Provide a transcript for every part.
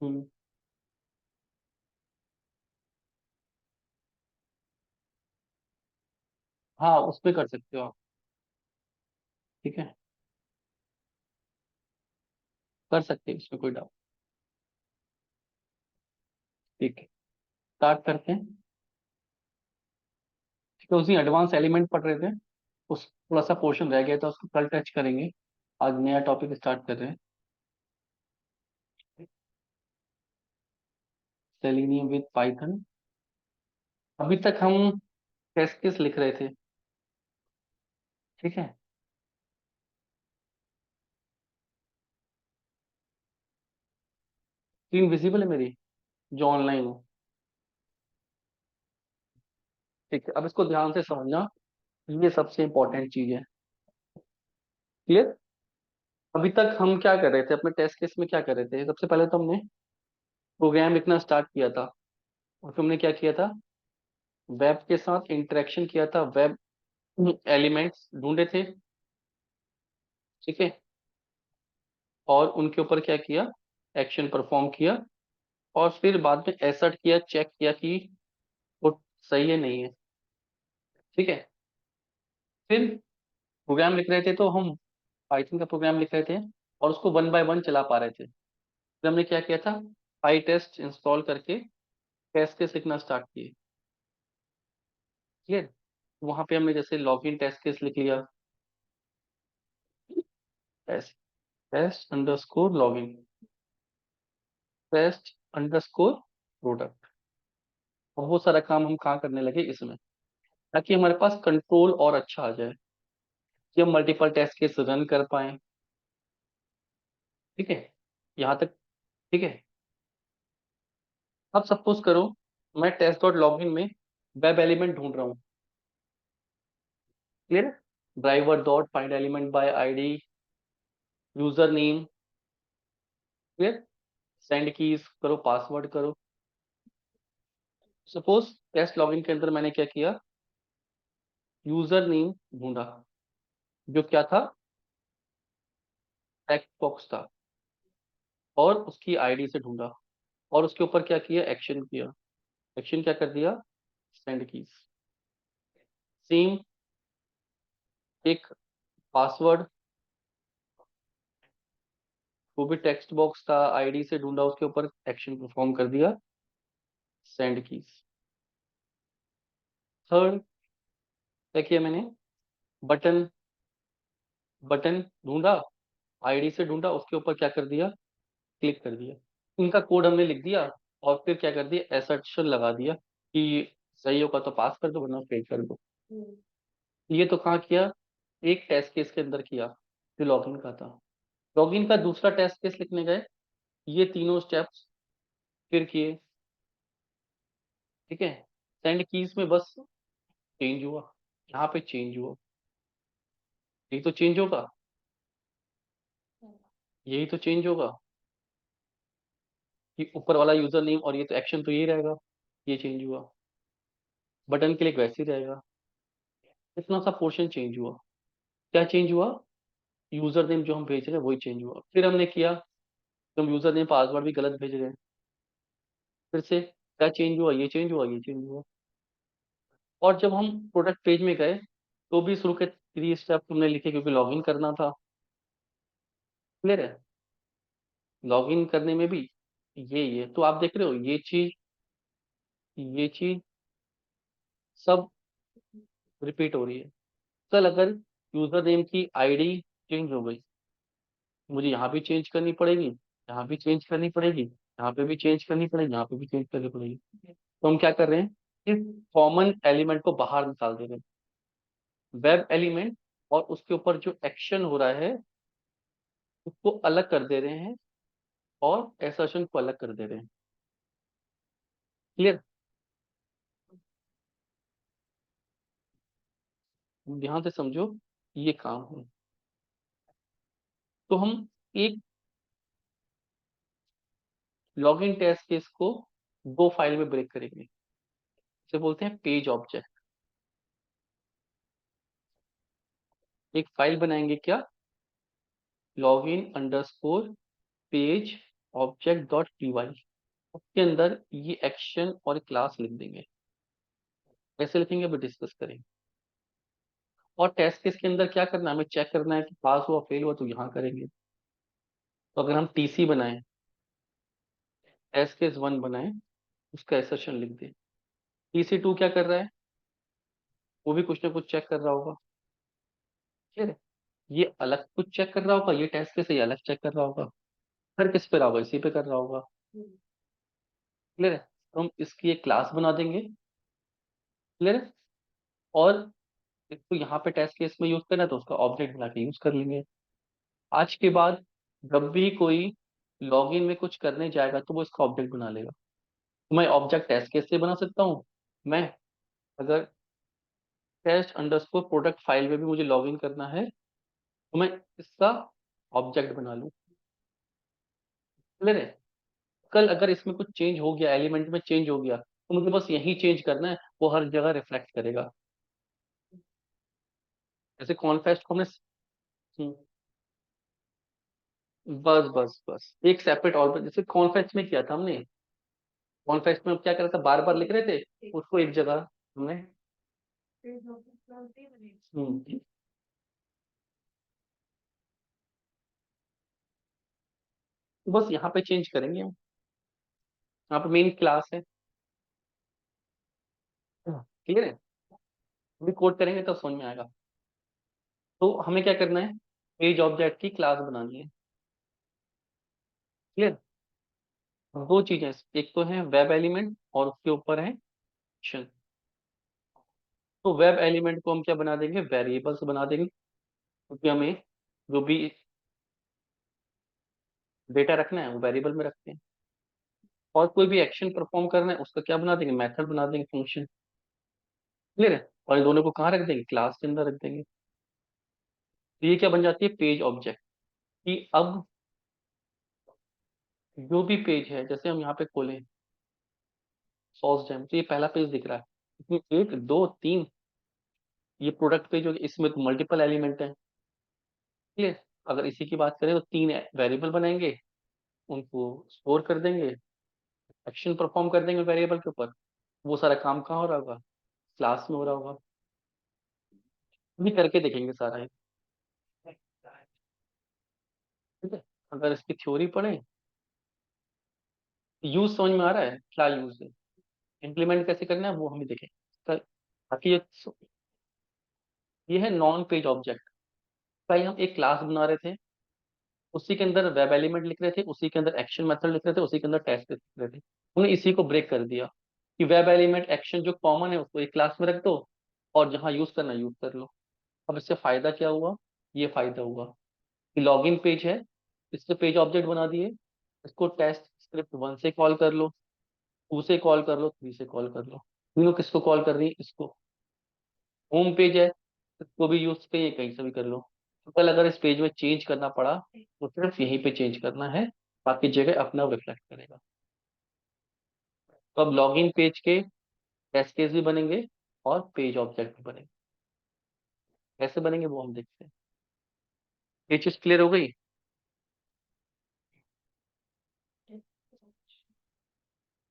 हम्म। हाँ, उस पे कर सकते हो आप। ठीक है, कर सकते हो, इसमें कोई डाउट। ठीक है, स्टार्ट करते हैं। ठीक है, उसी एडवांस एलिमेंट पढ़ रहे थे, उस थोड़ा सा पोर्शन रह गया था, उसको कल टच करेंगे। आज नया टॉपिक स्टार्ट कर रहे हैं, सेलेनियम विद पाइथन। अभी तक हम टेस्ट केस लिख रहे थे। ठीक है, स्क्रीन विजिबल है मेरी, जो ऑनलाइन हो? ठीक है, अब इसको ध्यान से समझना, ये सबसे इंपॉर्टेंट चीज है। क्लियर? अभी तक हम क्या कर रहे थे अपने टेस्ट केस में, क्या कर रहे थे? सबसे पहले तो हमने प्रोग्राम लिखना स्टार्ट किया था, और फिर हमने क्या किया था, वेब के साथ इंटरेक्शन किया था, वेब एलिमेंट्स ढूंढे थे। ठीक है, और उनके ऊपर क्या किया, एक्शन परफॉर्म किया, और फिर बाद में एसर्ट किया, चेक किया कि वो सही है नहीं है। ठीक है, फिर प्रोग्राम लिख रहे थे तो हम पाइथन का प्रोग्राम लिख रहे थे, और उसको वन बाय वन चला पा रहे थे। फिर हमने क्या किया था, पाई टेस्ट इंस्टॉल करके टेस्ट केस लिखना स्टार्ट किए। क्लियर? वहां पे हमने जैसे लॉगिन टेस्ट केस लिख लिया, test test underscore login, test underscore product. और वो सारा काम हम कहाँ करने लगे, इसमें, ताकि हमारे पास कंट्रोल और अच्छा आ जाए, कि हम मल्टीपल टेस्ट केस रन कर पाए। ठीक है, यहाँ तक ठीक है? अब सपोज करो मैं टेस्ट डॉट लॉगिन में वेब एलिमेंट ढूंढ रहा हूँ। Clear? Driver dot find element bye ID, user name. Clear? Send keys करो, पासवर्ड करो। सपोज टेस्ट लॉगिन के अंदर मैंने क्या किया, यूजर नेम ढूंढा, जो क्या था, टेक्स्ट बॉक्स था, और उसकी आईडी से ढूंढा, और उसके ऊपर क्या किया, एक्शन किया। एक्शन क्या कर दिया, सेंड कीज। सेम, एक पासवर्ड, वो भी टेक्स्ट बॉक्स था, आईडी से ढूंढा, उसके ऊपर एक्शन परफॉर्म कर दिया, सेंड कीज। थर्ड, क्या किया मैंने, बटन, बटन ढूंढा, आईडी से ढूंढा, उसके ऊपर क्या कर दिया, क्लिक कर दिया। इनका कोड हमने लिख दिया, और फिर क्या कर दिया, एसर्शन लगा दिया कि सही होगा तो पास कर दो, वरना फेल कर दो। ये तो कहाँ किया, एक टेस्ट केस के अंदर किया, जो लॉगिन का था। लॉगिन का दूसरा टेस्ट केस लिखने गए, ये तीनों स्टेप्स फिर किए। ठीक है, सेंड कीज में बस चेंज हुआ, यहाँ पे चेंज हुआ, यही तो चेंज होगा, यही तो चेंज होगा, कि ऊपर वाला यूजर नेम, और ये तो एक्शन तो यही रहेगा, ये चेंज हुआ। बटन क्लिक वैसे ही रहेगा, इतना सा पोर्शन चेंज हुआ। क्या चेंज हुआ, यूजर नेम जो हम भेज रहे हैं वही चेंज हुआ। फिर हमने किया, तो हम यूजर नेम पासवर्ड भी गलत भेज रहे हैं, फिर से क्या चेंज हुआ, ये चेंज हुआ, ये चेंज हुआ। और जब हम प्रोडक्ट पेज में गए, तो भी शुरू के 3 स्टेप हमने लिखे, क्योंकि लॉगिन करना था। क्लियर है? लॉगिन करने में भी ये तो आप देख रहे हो, ये चीज सब रिपीट हो रही है। कल अगर यूजर नेम की आईडी चेंज हो गई, मुझे यहाँ भी चेंज करनी पड़ेगी, यहाँ भी चेंज करनी पड़ेगी, यहाँ पे भी चेंज करनी पड़ेगी, यहाँ पे भी चेंज करनी पड़ेगी। तो हम क्या कर रहे हैं, इस कॉमन एलिमेंट को बाहर निकाल दे रहे हैं, वेब एलिमेंट, और उसके ऊपर जो एक्शन हो रहा है उसको अलग कर दे रहे हैं, और एसर्शन को अलग कर दे रहे हैं। क्लियर? ध्यान से समझो, ये काम है। तो हम एक लॉगिन टेस्ट केस को दो फाइल में ब्रेक करेंगे, इसे बोलते हैं पेज ऑब्जेक्ट। एक फाइल बनाएंगे, क्या, login underscore page object dot P Y, उसके अंदर ये एक्शन और क्लास लिख देंगे। कैसे लिखेंगे अभी डिस्कस करेंगे। और टेस्ट केस के अंदर क्या करना है, हमें चेक करना है कि पास हुआ फेल हुआ तो यहाँ करेंगे। तो अगर हम टीसी बनाएं, टेस्ट केस 1 बनाएं, उसका एसर्शन लिख दें। टीसी 2 क्या कर रहा है, वो भी कुछ ना कुछ चेक कर रहा होगा। ठीक है, ये अलग कुछ चेक कर रहा होगा, ये टेस्ट केस ये अलग चेक कर रहा होगा। फिर किस पे रहा होगा, इसी पे कर रहा होगा। क्लियर है, तो हम इसकी एक क्लास बना देंगे। क्लियर है, और इसको यहाँ पे टेस्ट केस में यूज करना है तो उसका ऑब्जेक्ट बना के यूज कर लेंगे। आज के बाद जब भी कोई लॉगिन में कुछ करने जाएगा तो वो इसका ऑब्जेक्ट बना लेगा। तो मैं ऑब्जेक्ट टेस्ट केस से बना सकता हूँ। मैं अगर टेस्ट अंडरस्कोर प्रोडक्ट फाइल में भी मुझे लॉगिन करना है तो मैं इसका ऑब्जेक्ट बना लूँ। क्लियर है, कल अगर इसमें कुछ चेंज हो गया, एलिमेंट में चेंज हो गया, तो मुझे बस यही चेंज करना है, वो हर जगह रिफ्लेक्ट करेगा। जैसे कॉन्फेस्ट को हमने हम्म, बस बस बस एक सेपरेट और जैसे कॉन्फेस्ट में किया था हमने। कॉन्फेस्ट में हम क्या कर रहे थे, बार बार लिख रहे थे उसको एक जगह हमने। हम्म, तो बस यहाँ पे चेंज करेंगे हम। यहाँ पे मेन क्लास है। क्लियर है, अभी कोड करेंगे तब समझ में आएगा। तो हमें क्या करना है, पेज ऑब्जेक्ट की क्लास बनानी है। क्लियर, दो चीजें, एक तो है वेब एलिमेंट और उसके ऊपर है एक्शन। तो वेब एलिमेंट को हम क्या बना देंगे, वेरिएबल्स बना देंगे, क्योंकि हमें जो भी डेटा रखना है वो वेरिएबल में रखते हैं। और कोई भी एक्शन परफॉर्म करना है उसका क्या बना देंगे, मेथड बना देंगे, फंक्शन। क्लियर है, और इन दोनों को कहाँ रख देंगे, क्लास के अंदर रख देंगे। तो ये क्या बन जाती है, पेज ऑब्जेक्ट। कि अब जो भी पेज है, जैसे हम यहाँ पे खोलें सॉस जैम, तो ये पहला पेज दिख रहा है, इसमें 1 2 3 ये प्रोडक्ट पेज हो गया, इसमें तो मल्टीपल एलिमेंट है। क्लियर, अगर इसी की बात करें तो 3 वेरिएबल बनाएंगे, उनको स्टोर कर देंगे, एक्शन परफॉर्म कर देंगे वेरिएबल के ऊपर। वो सारा काम कहाँ हो रहा होगा, क्लास में हो रहा होगा। भी करके देखेंगे सारा ये। ठीक है, अगर इसकी थ्योरी पढ़े, यूज समझ में आ रहा है क्या यूज है, इम्प्लीमेंट कैसे करना है वो हमें देखेंगे। बाकी ये है नॉन पेज ऑब्जेक्ट। पहले हम एक क्लास बना रहे थे, उसी के अंदर वेब एलिमेंट लिख रहे थे, उसी के अंदर एक्शन मेथड लिख रहे थे, उसी के अंदर टेस्ट लिख रहे थे। हमने इसी को ब्रेक कर दिया कि वेब एलिमेंट एक्शन जो कॉमन है उसको एक क्लास में रख दो, और जहां यूज करना यूज कर लो। अब इससे फायदा क्या हुआ, ये फायदा हुआ कि लॉगिन पेज है, इससे पेज ऑब्जेक्ट बना दिए, इसको टेस्ट स्क्रिप्ट 1 से कॉल कर लो, 2 से कॉल कर लो, 3 से कॉल कर लो। तीनों किसको कॉल कर रही है, इसको। होम पेज है, इसको भी यूज करिए, कहीं से भी कर लो। तो कल अगर इस पेज में चेंज करना पड़ा तो सिर्फ यहीं पे चेंज करना है, बाकी जगह अपना रिफ्लेक्ट करेगा। तो अब लॉगिन पेज के टेस्ट केस भी बनेंगे और पेज ऑब्जेक्ट भी बनेंगे। कैसे बनेंगे वो हम देखते हैं। ये चीज क्लियर हो गई।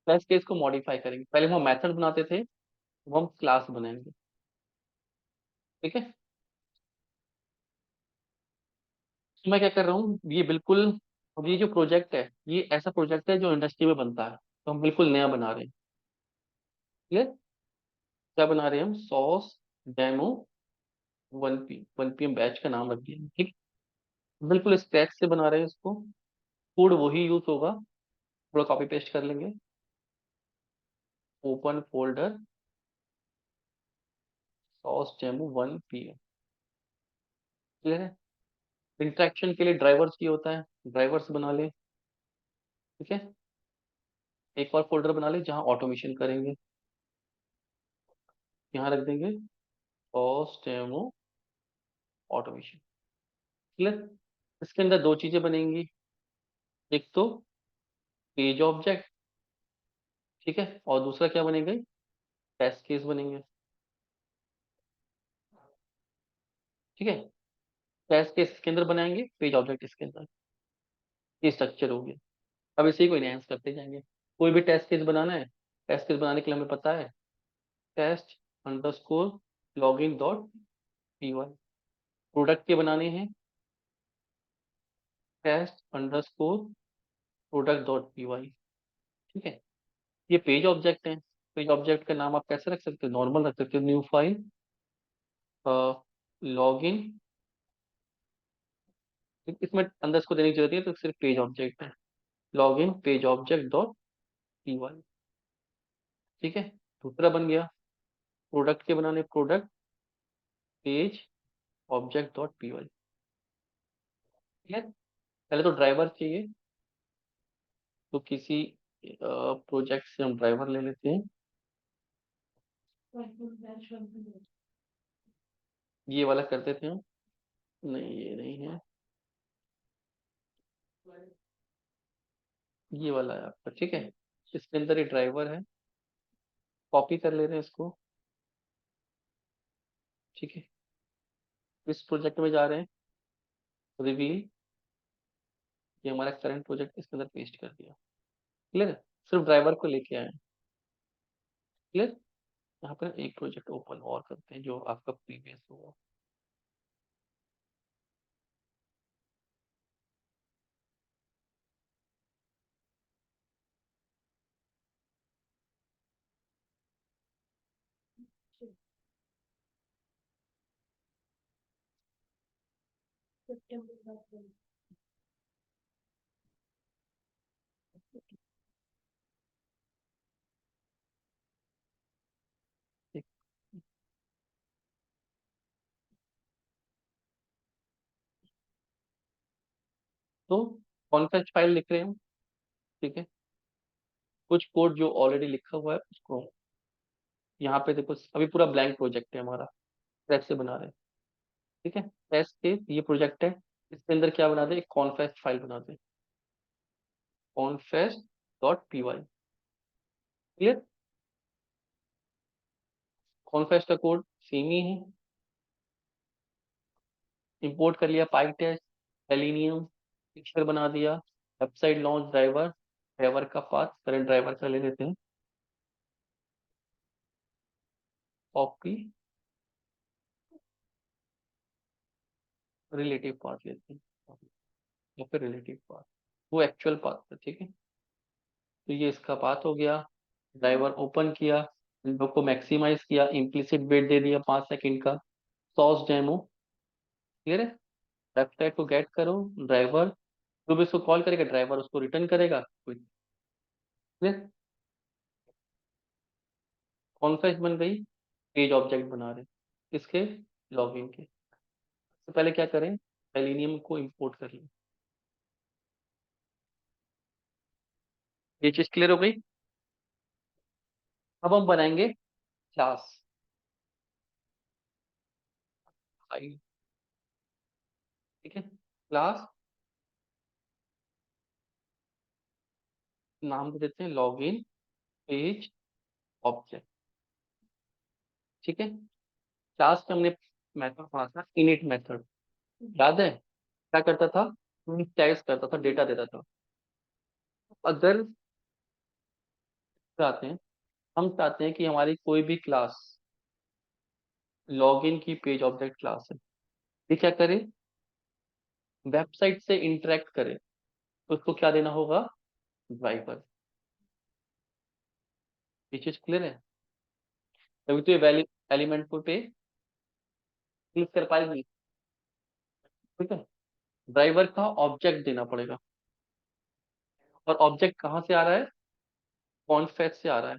टेस्ट केस को मॉडिफाई करेंगे, पहले हम मेथड बनाते थे, अब हम क्लास बनाएंगे। ठीक है, तो मैं क्या कर रहा हूँ, ये बिल्कुल, अब ये जो प्रोजेक्ट है ये ऐसा प्रोजेक्ट है जो इंडस्ट्री में बनता है, तो हम बिल्कुल नया बना रहे हैं। क्लियर, क्या बना रहे हैं हम, सॉस डेमो 1 PM बैच का नाम रख दिया। ठीक, बिल्कुल स्क्रैच से बना रहे हैं इसको, कोड वही यूज होगा, थोड़ा कॉपी पेस्ट कर लेंगे। Open folder sauce demo 1 PM। Clear है, इंटरेक्शन के लिए ड्राइवर्स की होता है, ड्राइवर्स बना ले। ठीक है, एक और फोल्डर बना ले जहाँ ऑटोमेशन करेंगे, यहाँ रख देंगे सॉस डेमो ऑटोमेशन। क्लियर, इसके अंदर दो चीजें बनेंगी, एक तो पेज ऑब्जेक्ट, ठीक है, और दूसरा क्या बनेगा, टेस्ट केस बनेंगे। ठीक है, टेस्ट केस इसके अंदर बनाएंगे, पेज ऑब्जेक्ट इसके अंदर। ये स्ट्रक्चर हो गया। अब इसे ही कोई एनहांस करते जाएंगे। कोई भी टेस्ट केस बनाना है, टेस्ट केस बनाने के लिए हमें पता है test underscore login dot P Y. Product के बनाने हैं test underscore product dot P Y. ठीक है, ये पेज ऑब्जेक्ट है। पेज ऑब्जेक्ट का नाम आप कैसे रख सकते हो, नॉर्मल रख सकते हो, न्यू फाइल लॉगिन। इसमें अंडरस्कोर देने की जरूरत नहीं है, तो सिर्फ पेज ऑब्जेक्ट है, login page object dot P Y. ठीक है, दूसरा बन गया प्रोडक्ट के बनाने product page object dot P Y. ठीक है, पहले तो ड्राइवर चाहिए, तो किसी प्रोजेक्ट से हम ड्राइवर ले लेते हैं। ये वाला कर देते हैं हम। नहीं ये नहीं है, ये वाला है आपका। ठीक है, इसके अंदर ये ड्राइवर है, कॉपी कर ले रहे हैं इसको। ठीक है, इस प्रोजेक्ट में जा रहे हैं, रिवील, ये हमारा करंट प्रोजेक्ट इसके अंदर पेस्ट कर दिया। क्लियर है, सिर्फ ड्राइवर को लेके आए। क्लियर, यहाँ पर एक प्रोजेक्ट ओपन और करते हैं जो आपका प्रीवियस होगा। ठीक, तो कॉन्टेक्स्ट फाइल लिख रहे हैं हम। ठीक है, कुछ कोड जो ऑलरेडी लिखा हुआ है उसको यहाँ पे देखो, अभी पूरा ब्लैंक प्रोजेक्ट है हमारा, स्क्रैच से बना रहे हैं। ठीक है, टेस्ट के ये प्रोजेक्ट है, इसके अंदर क्या बना दे, एक कॉन्फेस्ट फाइल बना दे, कॉन्फेस्ट डॉट पी वाई। क्लियर, कॉन्फेस्ट का कोड सेम ही है। इंपोर्ट कर लिया पाई टेस्ट, सेलेनियम, पिक्चर बना दिया, वेबसाइट लॉन्च ड्राइवर, ड्राइवर का पाथ करंट ड्राइवर का ले लेते हैं, कॉपी रिलेटिव पाथ लेते हैं, या फिर रिलेटिव पाथ, वो एक्चुअल पाथ है। ठीक है, तो ये इसका पाथ हो गया। ड्राइवर ओपन किया, विंडो को मैक्सिमाइज किया, इम्प्लिसिट वेट दे दिया 5 सेकंड का, सॉस डेमो। क्लियर है, वेबसाइट को गेट करो, ड्राइवर जो भी उसको कॉल करेगा ड्राइवर उसको रिटर्न करेगा। क्लियर, कॉन्फ्रेंस बन गई, पेज ऑब्जेक्ट बना रहे इसके लॉगिन के। तो पहले क्या करें, सेलेनियम को इंपोर्ट कर लें। ये चीज क्लियर हो गई। अब हम बनाएंगे क्लास फाइल। ठीक है, क्लास नाम दे देते हैं लॉगिन पेज ऑब्जेक्ट। ठीक है, क्लास में हमने मेथड पढ़ा था इनिट मेथड, याद है क्या करता था, टैग्स करता था, डेटा देता था। अगर चाहते हैं, हम चाहते हैं कि हमारी कोई भी क्लास लॉगिन की पेज ऑब्जेक्ट क्लास है, ये क्या करे, वेबसाइट से इंटरेक्ट करे, तो उसको क्या देना होगा, ड्राइवर। ये चीज क्लियर है, तभी तो ये वैल्यू एलिमेंट पे क्लिक कर पाएगी। ठीक है, ड्राइवर का ऑब्जेक्ट देना पड़ेगा, और ऑब्जेक्ट कहाँ से आ रहा है, कॉन्फेच से आ रहा है,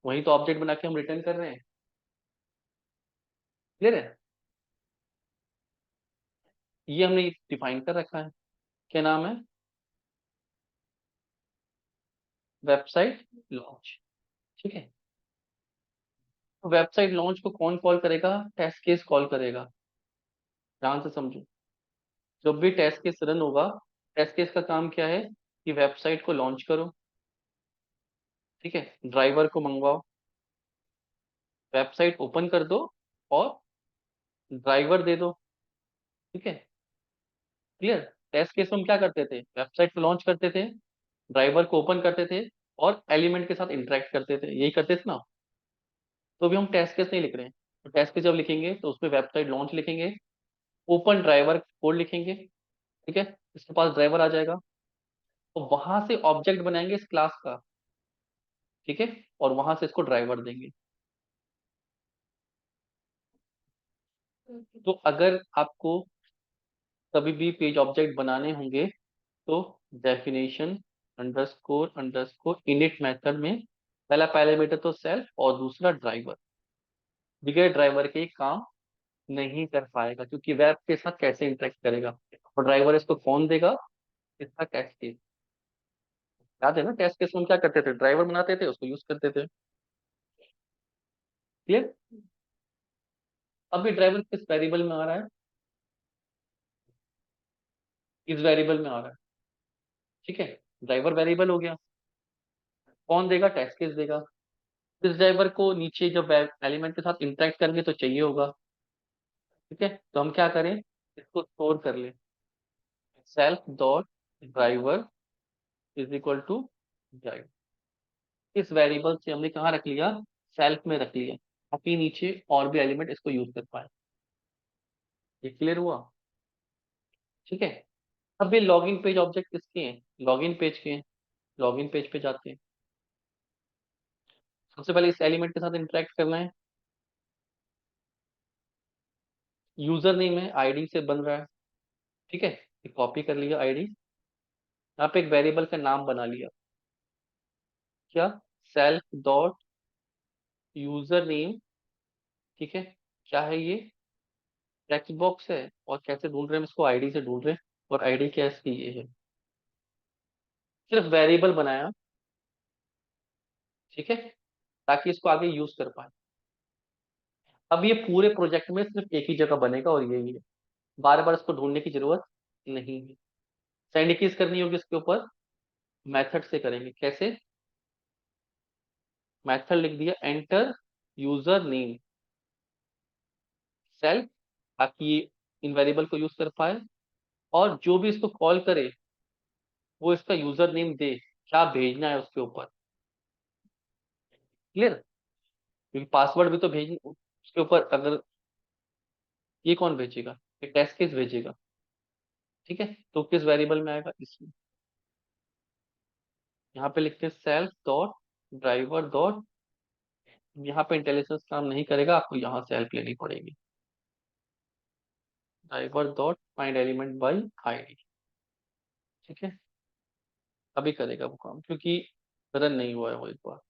वही तो ऑब्जेक्ट बना के हम रिटर्न कर रहे हैं। क्लियर है, ये हमने डिफाइन कर रखा है, क्या नाम है, वेबसाइट लॉन्च। ठीक है, तो वेबसाइट लॉन्च को कौन कॉल करेगा, टेस्ट केस कॉल करेगा। ध्यान से समझो, जब भी टेस्ट केस रन होगा, टेस्ट केस का काम क्या है कि वेबसाइट को लॉन्च करो। ठीक है, ड्राइवर को मंगवाओ, वेबसाइट ओपन कर दो, और ड्राइवर दे दो। ठीक है, क्लियर। टेस्ट केस में हम क्या करते थे, वेबसाइट को लॉन्च करते थे, ड्राइवर को ओपन करते थे और एलिमेंट के साथ इंटरेक्ट करते थे, यही करते थे ना। तो अभी हम टेस्ट केस नहीं लिख रहे हैं, तो टेस्ट केस जब लिखेंगे तो उसमें वेबसाइट लॉन्च लिखेंगे, ओपन ड्राइवर कोड लिखेंगे, ठीक है, इसके पास ड्राइवर आ जाएगा, तो वहां से ऑब्जेक्ट बनाएंगे इस क्लास का, ठीक है, और वहां से इसको ड्राइवर देंगे। तो अगर आपको कभी भी पेज ऑब्जेक्ट बनाने होंगे तो definition underscore underscore init method में पहला पैरामीटर तो सेल्फ और दूसरा ड्राइवर, बगैर ड्राइवर के काम नहीं कर पाएगा, क्योंकि वेब के साथ कैसे इंटरेक्ट करेगा, और ड्राइवर इसको कौन देगा, इसका टेस्ट केस। याद है ना, टेस्ट केस में हम क्या करते थे, ड्राइवर बनाते थे, उसको यूज करते थे। क्लियर। अब ये ड्राइवर किस वेरिएबल में आ रहा है, इस वेरिएबल में आ रहा है, ठीक है, ड्राइवर वेरिएबल हो गया, कौन देगा, टेस्ट केस देगा। इस ड्राइवर को नीचे जब एलिमेंट के साथ इंटरेक्ट करेंगे तो चाहिए होगा, ठीक है, तो हम क्या करें, इसको स्टोर कर ले, self dot driver is equal to driver. इस वेरिएबल से हमने कहाँ रख लिया, सेल्फ में रख लिया, ताकि नीचे और भी एलिमेंट इसको यूज कर पाए। ये क्लियर हुआ, ठीक है। अब ये लॉगिन पेज ऑब्जेक्ट किसके हैं, लॉगिन पेज के हैं। लॉगिन पेज पे जाते हैं, सबसे पहले इस एलिमेंट के साथ इंटरेक्ट करना है, यूजर नेम है, आईडी से बन रहा है, ठीक है, कॉपी कर लिया आईडी, यहाँ पे एक वेरिएबल का नाम बना लिया, क्या, सेल्फ डॉट यूजर नेम, ठीक है, क्या है ये, टेक्स्ट बॉक्स है, और कैसे ढूंढ रहे हैं हम इसको, आईडी से ढूंढ रहे हैं, और आईडी क्या है इसकी, ये है, सिर्फ वेरिएबल बनाया, ठीक है, ताकि इसको आगे यूज कर पाए। अब ये पूरे प्रोजेक्ट में सिर्फ एक ही जगह बनेगा और यही है, बार बार इसको ढूंढने की जरूरत नहीं है। सेंड कीज करनी होगी इसके ऊपर, मेथड से करेंगे, कैसे, मेथड लिख दिया, एंटर यूजर नेम सेल्फ, ताकि ये इन वेरिएबल को यूज कर पाए, और जो भी इसको कॉल करे वो इसका यूजर नेम दे, क्या भेजना है उसके ऊपर। क्लियर, क्योंकि पासवर्ड भी तो भेज उसके ऊपर, अगर ये कौन भेजेगा, ये टेस्ट केस भेजेगा, ठीक है, तो किस वेरिएबल में आएगा, इसमें। यहाँ पे लिखते हैं सेल्फ डॉट ड्राइवर डॉट, यहाँ पे इंटेलिजेंस काम नहीं करेगा, आपको यहाँ से हेल्प लेनी पड़ेगी, driver dot find element by ID, ठीक है, अभी करेगा वो काम, क्योंकि रन नहीं हुआ है वो एक बार।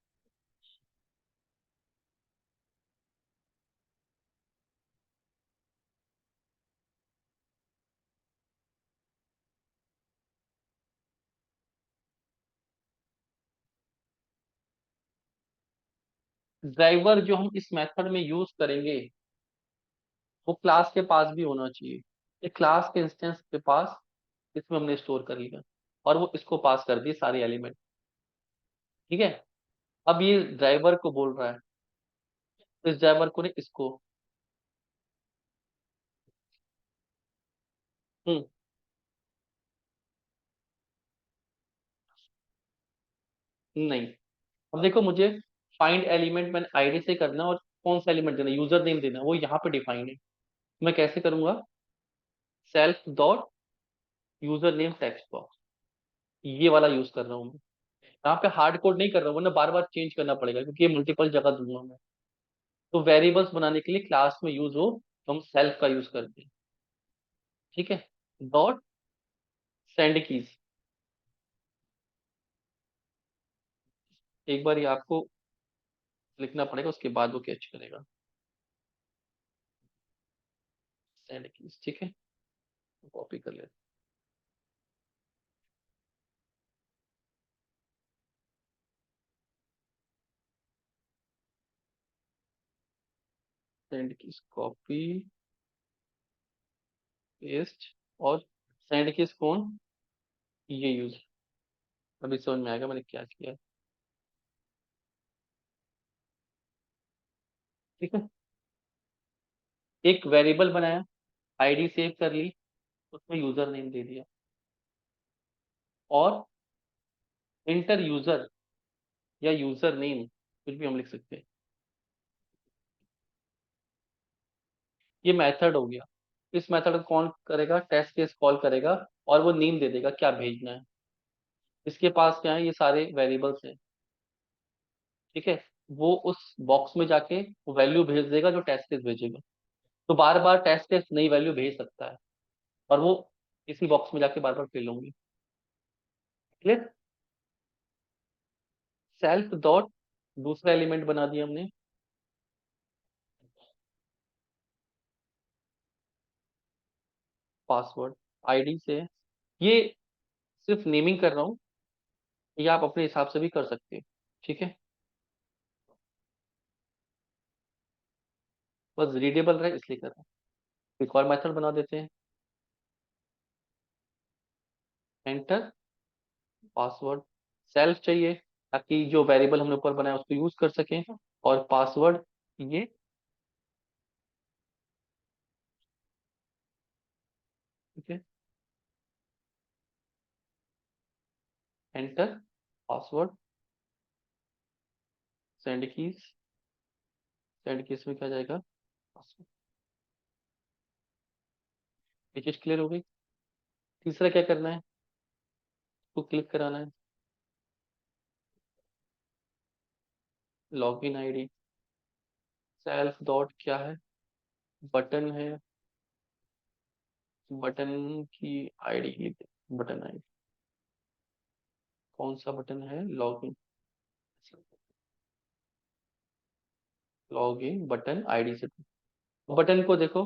ड्राइवर जो हम इस मेथड में यूज करेंगे वो क्लास के पास भी होना चाहिए, ये क्लास के इंस्टेंस के पास, इसमें हमने स्टोर कर लिया, और वो इसको पास कर दिए सारे एलिमेंट, ठीक है। अब ये ड्राइवर को बोल रहा है, तो इस ड्राइवर को ने इसको, हम्म, नहीं, अब देखो मुझे फाइंड एलिमेंट मैंने आईडी से करना है, और कौन सा एलिमेंट देना, यूजर नेम देना है, वो यहाँ पे डिफाइन है, मैं कैसे करूंगा, self dot user name text box, ये वाला यूज कर रहा हूँ मैं, यहाँ पे हार्ड कोड नहीं कर रहा हूँ, वरना बार बार चेंज करना पड़ेगा, क्योंकि ये मल्टीपल जगह दूंगा मैं। तो वेरिएबल्स बनाने के लिए क्लास में यूज हो तो हम सेल्फ का यूज करते हैं, ठीक है, डॉट सेंड कीज, एक बार ये आपको लिखना पड़ेगा, उसके बाद वो कैच करेगा, सेंड कीज, ठीक है, कॉपी कर लेते सेंड कीज, कॉपी पेस्ट, और सेंड कीज कौन, ये यूज, अभी समझ में आएगा मैंने क्या किया है, ठीक है, एक वेरिएबल बनाया, आईडी सेव कर ली, उसमें यूजर नेम दे दिया, और इंटर यूजर या यूजर नेम कुछ भी हम लिख सकते हैं। ये मेथड हो गया। इस मेथड को कौन करेगा, टेस्ट केस कॉल करेगा और वो नेम दे देगा क्या भेजना है। इसके पास क्या है, ये सारे वेरिएबल्स हैं। ठीक है, वो उस बॉक्स में जाके वैल्यू भेज देगा जो टेस्ट केस भेजेगा। तो बार बार टेस्ट केस नई वैल्यू भेज सकता है और वो इसी बॉक्स में जाके बार बार फिल होंगी। क्लियर। सेल्फ डॉट दूसरा एलिमेंट बना दिया हमने, पासवर्ड आईडी से। ये सिर्फ नेमिंग कर रहा हूँ, ये आप अपने हिसाब से भी कर सकते हैं। ठीक है, बस रीडेबल रहे इसलिए कर रहा हूँ। एक और मेथड बना देते हैं, एंटर पासवर्ड। सेल्फ चाहिए ताकि जो वेरिएबल हमने ऊपर बनाया उसको यूज कर सकें, और पासवर्ड ये। ठीक है, enter password. Send keys, send keys में क्या जाएगा, पासवर्ड। ये चीज क्लियर हो गई। तीसरा क्या करना है, उसको क्लिक कराना है, लॉगिन आईडी। सेल्फ डॉट क्या है, बटन है, बटन की आईडी लिख दे, बटन आईडी। कौन सा बटन है, लॉगिन, लॉगिन बटन आईडी से। बटन को देखो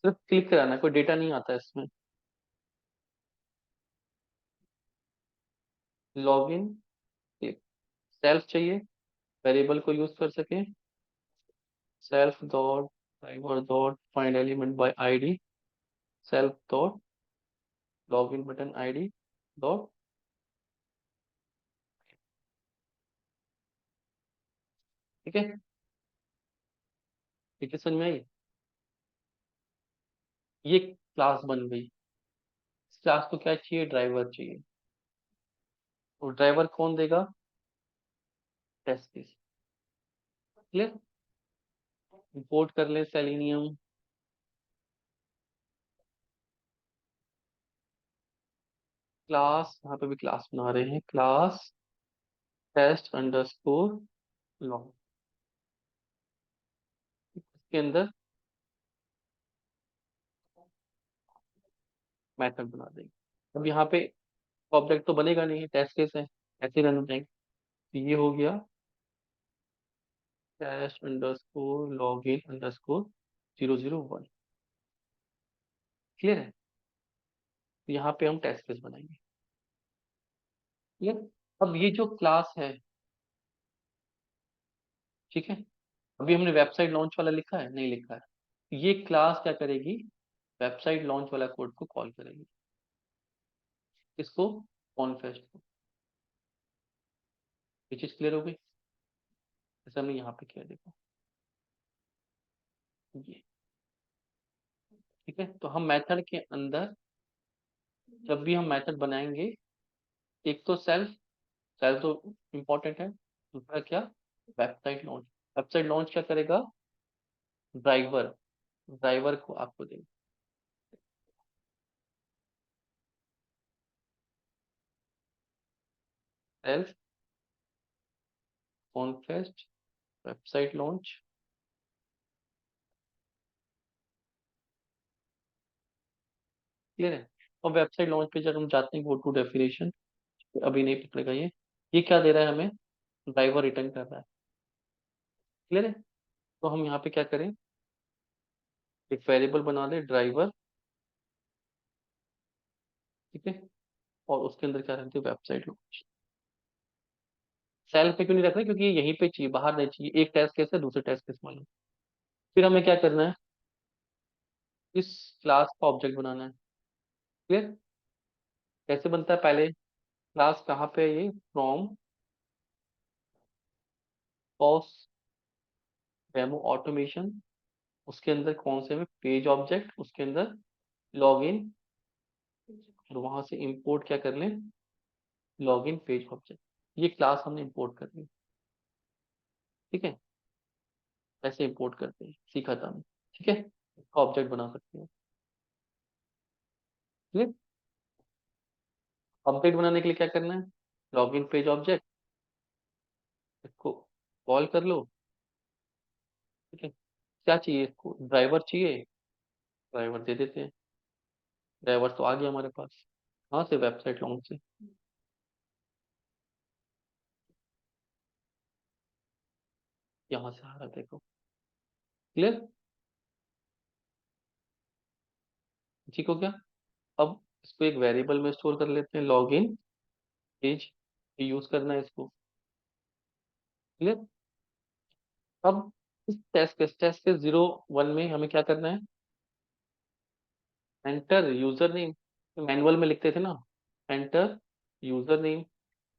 सिर्फ क्लिक कराना है, कोई डेटा नहीं आता है इसमें। Login click. सेल्फ चाहिए, वेरिएबल को यूज कर सके, self dot driver dot find element bye ID, self dot login button ID dot. ठीक है, ठीक है, समझ में आई। ये क्लास बन गई। इस क्लास को क्या चाहिए, ड्राइवर चाहिए। और ड्राइवर कौन देगा, टेस्ट केस। क्लियर। इंपोर्ट कर ले सेलेनियम। क्लास, यहाँ पे भी क्लास बना रहे हैं, क्लास टेस्ट अंडरस्कोर लॉग। इसके अंदर मेथड बना देंगे। अब यहाँ पे ऑब्जेक्ट तो बनेगा नहीं, टेस्ट केस है, ऐसे रन हो जाएंगे। तो ये हो गया test underscore login underscore 001। Clear है। तो यहाँ पे हम टेस्ट केस बनाएंगे। क्लियर। अब ये जो क्लास है, ठीक है, अभी हमने वेबसाइट लॉन्च वाला लिखा है, नहीं लिखा है। ये क्लास क्या करेगी, वेबसाइट लॉन्च वाला कोड को कॉल करेगी। इसको कॉन्फेस्ट को। ये चीज क्लियर हो गई। जैसे हमने यहाँ पे किया, देखो ये। ठीक है, तो हम मेथड के अंदर जब भी हम मेथड बनाएंगे, एक तो सेल्फ, सेल्फ तो इम्पोर्टेंट है। दूसरा क्या, वेबसाइट लॉन्च। वेबसाइट लॉन्च क्या करेगा, ड्राइवर, ड्राइवर को आपको देगा। सेल्फ कॉन्फेस्ट वेबसाइट लॉन्च। क्लियर है। और वेबसाइट लॉन्च पे जब हम जाते हैं, गो टू डेफिनेशन, अभी नहीं पकड़ेगा ये क्या दे रहा है हमें, ड्राइवर रिटर्न कर रहा है। क्लियर है। तो हम यहाँ पे क्या करें, एक वेरिएबल बना ले ड्राइवर। ठीक है, और उसके अंदर क्या रखते हैं, वेबसाइट लॉन्च। सेल्फ पे क्यों नहीं रख रहे, क्योंकि ये यहीं पे चाहिए, बाहर नहीं चाहिए। एक टेस्ट केस है, दूसरे टेस्ट केस मालूम। फिर हमें क्या करना है, इस क्लास का ऑब्जेक्ट बनाना है। क्लियर। कैसे बनता है, पहले क्लास कहाँ पे है, ये फ्रॉम पॉस डेमो ऑटोमेशन। उसके अंदर कौन से में, पेज ऑब्जेक्ट, उसके अंदर लॉगिन, और वहां से इंपोर्ट क्या कर लें, लॉगिन पेज ऑब्जेक्ट। ये क्लास हमने इंपोर्ट कर ली। ठीक है, ऐसे इंपोर्ट करते हैं, सीखा था हमने। ठीक है, इसका ऑब्जेक्ट बना सकते हैं। ठीक है, ऑब्जेक्ट बनाने के लिए क्या करना है, लॉगिन पेज ऑब्जेक्ट, इसको कॉल कर लो। ठीक है, क्या चाहिए इसको, ड्राइवर चाहिए, ड्राइवर दे देते हैं। ड्राइवर तो आ गया हमारे पास, कहाँ से, वेबसाइट लॉन्च से। यहाँ से आ रहा है, देखो। क्लियर, ठीक हो गया। अब इसको एक वेरिएबल में स्टोर कर लेते हैं, लॉग इन पेज, यूज करना है इसको। क्लियर। अब इस टेस्ट के 01 में हमें क्या करना है, एंटर यूजर नेम, मैनुअल में लिखते थे ना, enter user name,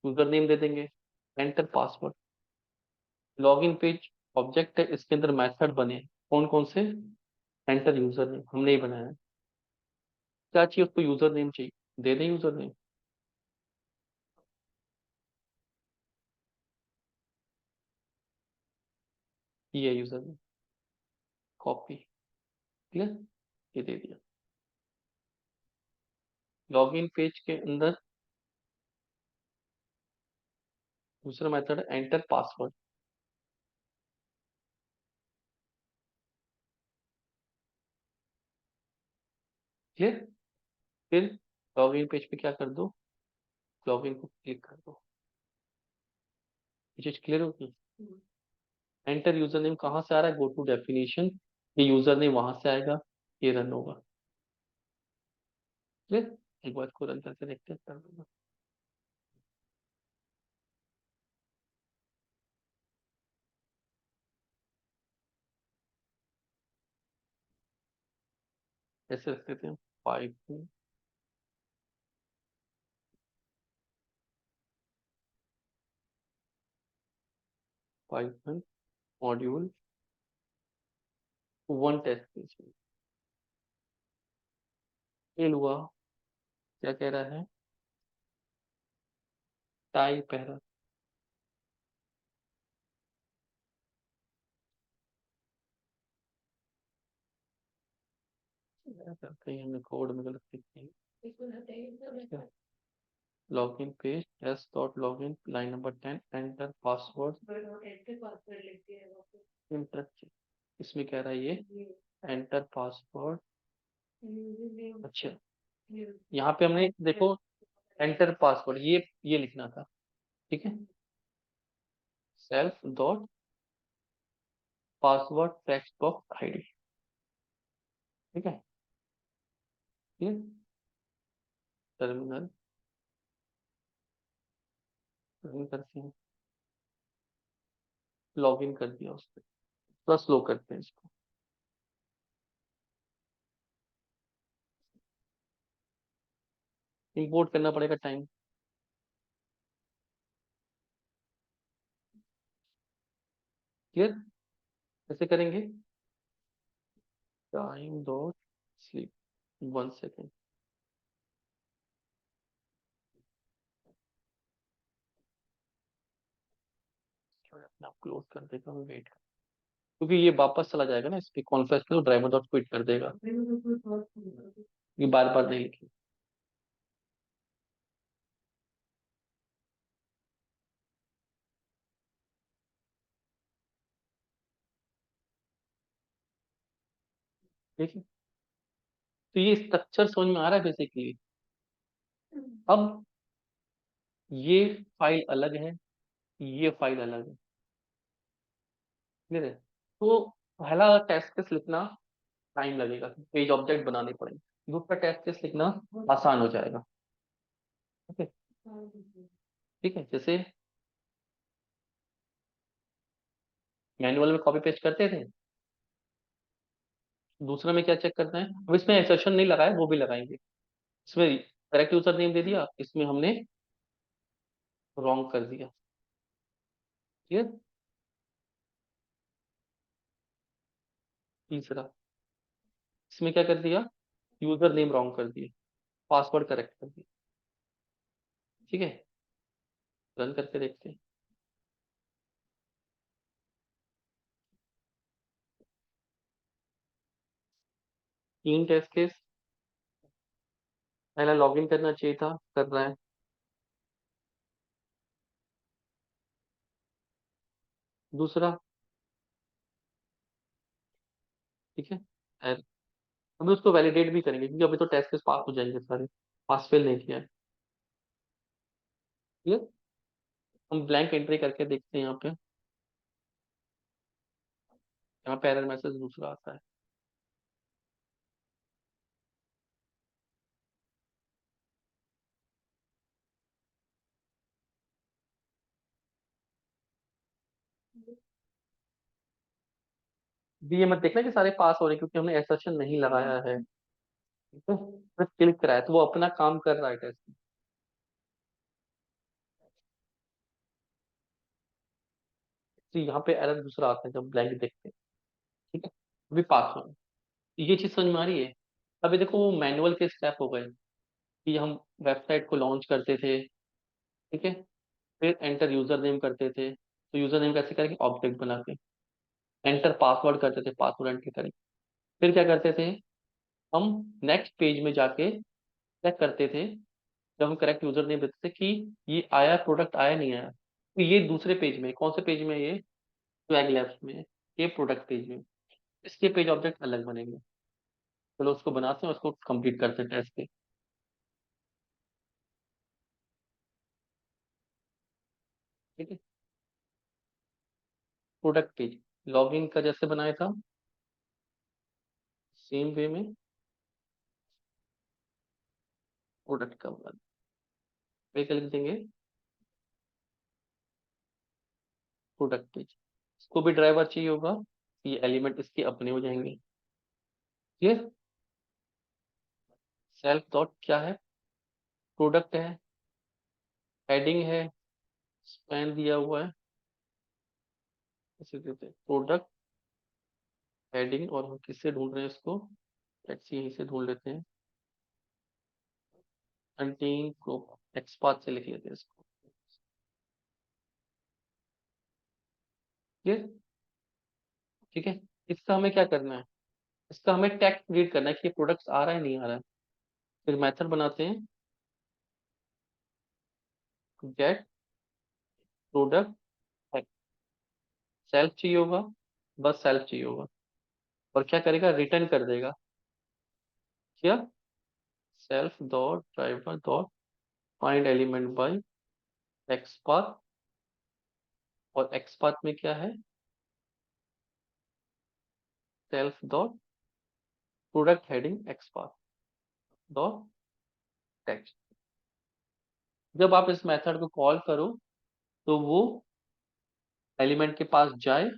user name दे देंगे, enter password. Login page object है, इसके अंदर मेथड बने हैं। कौन कौन से, एंटर यूजर नेम हमने ही बनाया है। क्या चाहिए उसको, यूजर नेम चाहिए, दे दें यूजर नेम। ये है यूजर नेम, कॉपी। क्लियर, ये दे दिया। लॉगिन पेज के अंदर दूसरा मेथड एंटर पासवर्ड। क्लियर, फिर लॉगिन पेज पे क्या कर दो, लॉगिन को क्लिक कर दो। ये चीज क्लियर होगी। एंटर यूजर नेम कहाँ से आ रहा है, गो टू डेफिनेशन, ये यूजर नेम वहां से आएगा, ये रन होगा। क्लियर, एक बार को रन करके देखते हैं, कर दूंगा। ऐसे रख देते हैं, Python, Python module 1 test case. Fail हुआ, क्या कह रहा है, टाइप एरर। कहीं हमने कोड में गलत लिख दिया। Login page S dot login line number 10, enter password, inter. इसमें कह रहा है ये एंटर पासवर्ड। अच्छा, यहाँ पे हमने देखो एंटर पासवर्ड, ये लिखना था। ठीक है, self dot password text box ID. ठीक है, ये टर्मिनल रन करते हैं, लॉग इन कर दिया उस पर। थोड़ा स्लो करते हैं इसको, इंपोर्ट करना पड़ेगा टाइम। क्लियर, कैसे करेंगे, टाइम डॉट स्लीप, 1 सेकेंड। अपने आप क्लोज कर देगा, मैं वेट, क्योंकि ये वापस चला जाएगा ना इस पे कॉन्फ्रेंस में, ड्राइवर डॉट क्विट कर देगा, ये बार बार नहीं लिखी। ठीक है, तो ये स्ट्रक्चर समझ में आ रहा है बेसिकली। अब ये फाइल अलग है, ये फाइल अलग है। क्लियर है, तो पहला टेस्ट केस लिखना टाइम लगेगा, पेज ऑब्जेक्ट बनाने पड़ेंगे। दूसरा टेस्ट केस लिखना आसान हो जाएगा। ठीक है, ठीक है, जैसे मैनुअल में कॉपी पेस्ट करते थे, दूसरा में क्या चेक करना है, अब इसमें एक्सेप्शन नहीं लगाए, वो भी लगाएंगे। इसमें करेक्ट यूजर नेम दे दिया, इसमें हमने रॉन्ग कर दिया। ठीक है, तीसरा, इसमें क्या कर दिया, यूजर नेम रॉन्ग कर दिया, पासवर्ड करेक्ट कर दिया। ठीक है, रन करके देखते हैं। 3 टेस्ट केस। पहला लॉगिन करना चाहिए था, कर रहा है। दूसरा, ठीक है। एरर। अभी उसको वैलिडेट भी करेंगे क्योंकि अभी तो टेस्ट केस पास हो जाएंगे सारे। पास फेल नहीं किया है। ठीक है। हम ब्लैंक एंट्री करके देखते हैं यहाँ पे। यहाँ पे एरर मैसेज दूसरा आता है। भी ये मत देखना कि सारे पास हो रहे हैं क्योंकि हमने एसर्शन नहीं लगाया है। ठीक है, बस क्लिक कराया तो वो अपना काम कर रहा है टेस्ट। तो यहाँ पे एरर दूसरा आता है जब ब्लैंक देखते हैं। ठीक है, अभी पास हो। ये चीज समझ में आ रही है। अभी देखो वो मैनुअल के स्टेप हो गए कि हम वेबसाइट को लॉन्च करते थे। ठीक है, फिर एंटर यूजर नेम करते थे, तो यूजर नेम कैसे करेंगे, ऑब्जेक्ट बना के। एंटर पासवर्ड करते थे, पासवर्ड एंटर करेंगे। फिर क्या करते थे, हम नेक्स्ट पेज में जाके चेक करते थे, जब हम करेक्ट यूजर नेम देते थे कि ये आया, प्रोडक्ट आया नहीं आया। तो ये दूसरे पेज में, कौन से पेज में, ये स्वैग लैब्स में, ये प्रोडक्ट पेज में। इसके पेज ऑब्जेक्ट अलग बनेंगे। चलो उसको बनाते हैं, उसको कंप्लीट करते हैं टेस्ट पे। ठीक है, प्रोडक्ट पेज लॉगिन का जैसे बनाया था सेम वे में प्रोडक्ट का बना, पे कर लिख देंगे प्रोडक्ट पेज। इसको भी ड्राइवर चाहिए होगा, ये एलिमेंट इसके अपने हो जाएंगे। ये सेल्फ डॉट क्या है, प्रोडक्ट है, हेडिंग है, स्पैन दिया हुआ है, इसे देते हैं प्रोडक्ट हेडिंग। और हम किससे ढूंढ रहे हैं इसको, लेट्स यहीं से ढूंढ लेते हैं। कंटेन को एक्सपाथ से लिख लेते हैं इसको। ये ठीक है। इसका हमें क्या करना है, इसका हमें टैग क्रिएट करना है कि ये प्रोडक्ट्स आ रहा है नहीं आ रहा है। फिर मेथड बनाते हैं, गेट प्रोडक्ट, सेल्फ चाहिए होगा, बस सेल्फ चाहिए होगा। और क्या करेगा, रिटर्न कर देगा। क्या, self dot driver dot find element bye XPath. और एक्सपाथ में क्या है, self dot product heading XPath dot text. जब आप इस मेथड को कॉल करो तो वो एलिमेंट के पास जाए,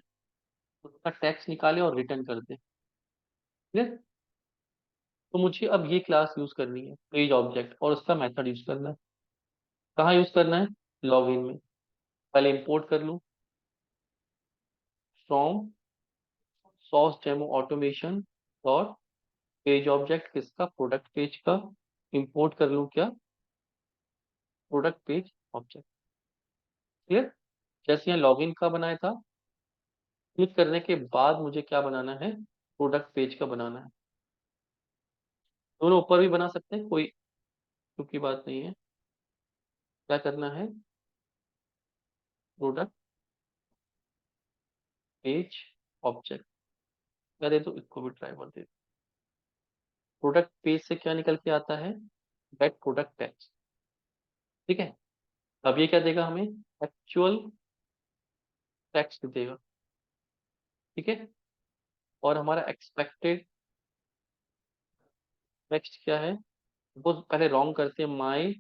उसका टेक्स्ट निकाले और रिटर्न कर दे। ठीक है। तो मुझे अब ये क्लास यूज करनी है, पेज ऑब्जेक्ट, और उसका मेथड यूज करना है। कहाँ यूज करना है, लॉगिन में। पहले इंपोर्ट कर लूँ from source demo automation dot page object, किसका, प्रोडक्ट पेज का। इंपोर्ट कर लूँ क्या, प्रोडक्ट पेज ऑब्जेक्ट। क्लियर। जैसे यहाँ लॉगिन का बनाया था, क्लिक करने के बाद मुझे क्या बनाना है, प्रोडक्ट पेज का बनाना है। दोनों ऊपर भी बना सकते हैं, कोई दुख की बात नहीं है। क्या करना है, प्रोडक्ट पेज ऑब्जेक्ट, क्या दे दो, इसको भी ड्राइवर दे दो। प्रोडक्ट पेज से क्या निकल के आता है, गेट प्रोडक्ट टेक्स्ट। ठीक है। अब ये क्या देगा हमें, एक्चुअल टेक्स्ट देगा। ठीक है। और हमारा एक्सपेक्टेड टेक्स्ट क्या है, वो पहले रॉन्ग करते हैं, माई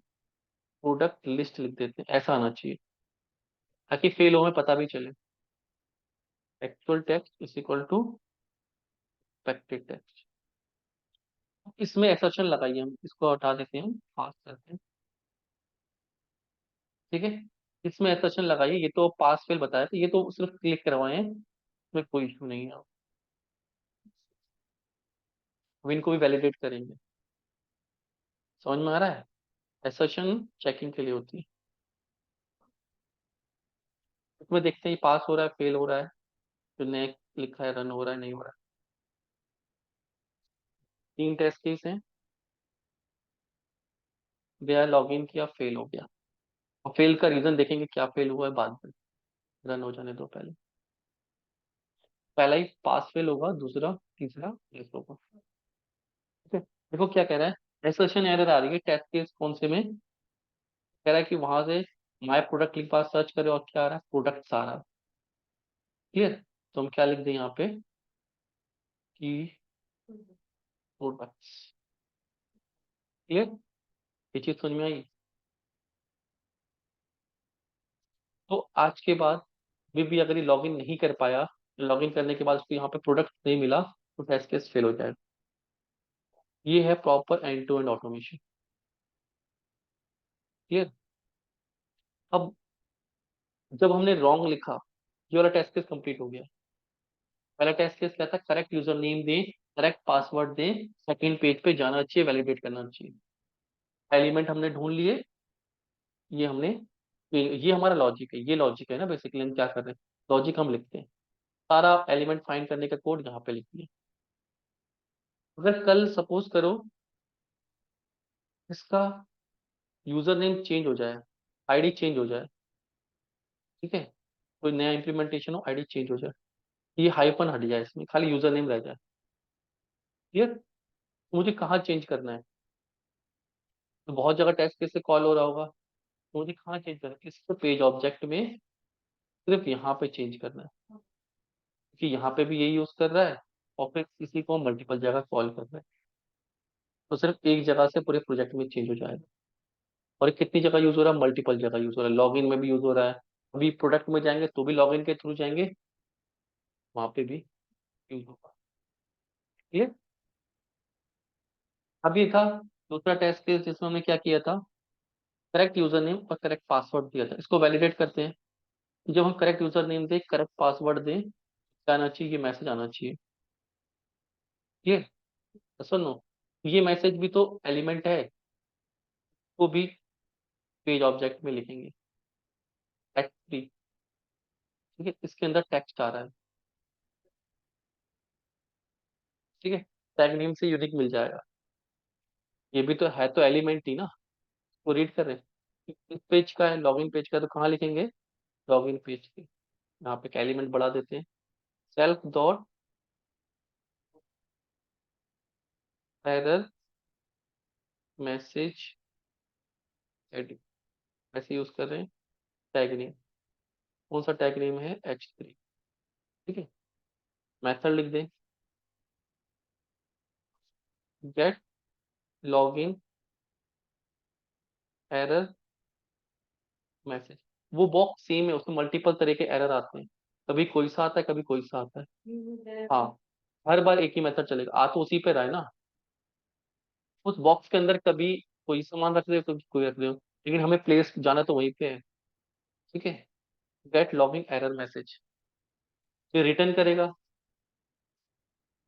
प्रोडक्ट लिस्ट लिख देते हैं, ऐसा आना चाहिए ताकि फेल हो में पता भी चले। Actual text is equal to expected text. इसमें एक्सेप्शन लगाइए, हम इसको हटा देते हैं, पास करते हैं। ठीक है, इसमें एक्सेप्शन लगाइए, ये तो पास फेल बताया था, ये तो सिर्फ क्लिक करवाए हैं, इसमें कोई इशू नहीं है। अब इनको भी वैलिडेट करेंगे। समझ में आ रहा है, एक्सेप्शन चेकिंग के लिए होती है। उसमें देखते हैं पास हो रहा है फेल हो रहा है, जो ने लिखा है रन हो रहा है नहीं हो रहा है। 3 टेस्ट केस हैं, गया लॉग इन किया फेल हो गया, और फेल का रीजन देखेंगे क्या फेल हुआ है बाद में, रन हो जाने दो पहले। पहला ही पास फेल होगा, दूसरा तीसरा फेल होगा। ठीक है, देखो क्या कह रहा है, एसर्शन एरर आ रही है टेस्ट केस कौन से में, कह रहा है कि वहां से माय प्रोडक्ट लिख पास सर्च करे और क्या आ रहा है, प्रोडक्ट्स आ रहा है। क्लियर, तो हम क्या लिख दें यहाँ पे कि प्रोडक्ट्स। क्लियर, ये चीज समझ में आई। तो आज के बाद भी अगर ये लॉगिन नहीं कर पाया, लॉगिन करने के बाद उसको यहाँ पे प्रोडक्ट नहीं मिला, तो टेस्ट केस फेल हो जाएगा। ये है proper end to end automation. Clear. अब जब हमने रॉन्ग लिखा, ये वाला टेस्ट केस कंप्लीट हो गया। पहला टेस्ट केस क्या था, करेक्ट यूजर नेम दें, करेक्ट पासवर्ड दें, सेकंड पेज पे जाना चाहिए, वैलिडेट करना चाहिए। एलिमेंट हमने ढूंढ लिए, ये हमने, ये हमारा लॉजिक है, ये लॉजिक है ना बेसिकली, हम क्या कर रहे हैं, लॉजिक हम लिखते हैं। सारा एलिमेंट फाइंड करने का कोड यहाँ पे लिख दिया। अगर कल सपोज करो इसका यूजर नेम चेंज हो जाए, आईडी चेंज हो जाए, ठीक है, कोई नया इंप्लीमेंटेशन हो, आईडी चेंज हो जाए, ये हाइपन हट जाए, इसमें खाली यूजर नेम रह जाए। क्लियर, मुझे कहाँ चेंज करना है, तो बहुत जगह टेस्ट केस से कॉल हो रहा होगा, तो मुझे कहाँ चेंज करना है, इस पेज ऑब्जेक्ट में सिर्फ यहाँ पे चेंज करना है, क्योंकि यहाँ पे भी यही यूज कर रहा है, और फिर इसी को मल्टीपल जगह कॉल कर रहा है, तो सिर्फ एक जगह से पूरे प्रोजेक्ट में चेंज हो जाएगा। और ये कितनी जगह यूज हो रहा है, मल्टीपल जगह यूज हो रहा है, लॉगिन में भी यूज हो रहा है, अभी प्रोडक्ट में जाएंगे तो भी लॉगिन के थ्रू जाएंगे, वहां पे भी यूज होगा। क्लियर। अब ये था दूसरा टेस्ट केस जिसमें हमने क्या किया था, करेक्ट यूजर नेम और करेक्ट पासवर्ड दिया था। इसको वैलिडेट करते हैं, जब हम करेक्ट यूजर नेम दें, करेक्ट पासवर्ड दें, क्या आना चाहिए, ये मैसेज आना चाहिए। क्लियर, सुनो, ये मैसेज भी तो एलिमेंट है, वो भी पेज ऑब्जेक्ट में लिखेंगे, टेक्स्ट भी। ठीक है, इसके अंदर टेक्स्ट आ रहा है, ठीक है, टैग नेम से यूनिक मिल जाएगा, ये भी तो एलिमेंट ही ना, वो रीड कर रहे हैं। इस पेज का है, लॉगिन पेज का है, तो कहाँ लिखेंगे, लॉगिन पेज के यहाँ पे एलिमेंट बढ़ा देते हैं, self dot error message edit, ऐसे यूज कर रहे हैं। टैग नेम, कौन सा टैग नेम है, H3। ठीक है, मेथड लिख दें, गेट लॉगिन एरर मैसेज। वो बॉक्स सेम है, उसमें मल्टीपल तरह के एरर आते हैं, कभी कोई सा आता है, कभी कोई सा आता है। हाँ, हर बार एक ही मेथड चलेगा, आ तो उसी पे रहा है ना, उस बॉक्स के अंदर कभी कोई सामान रख दे, कभी कोई रख दे, लेकिन हमें प्लेस जाना तो वहीं पे है। ठीक है, गेट लॉगिंग एरर मैसेज, फिर रिटर्न करेगा।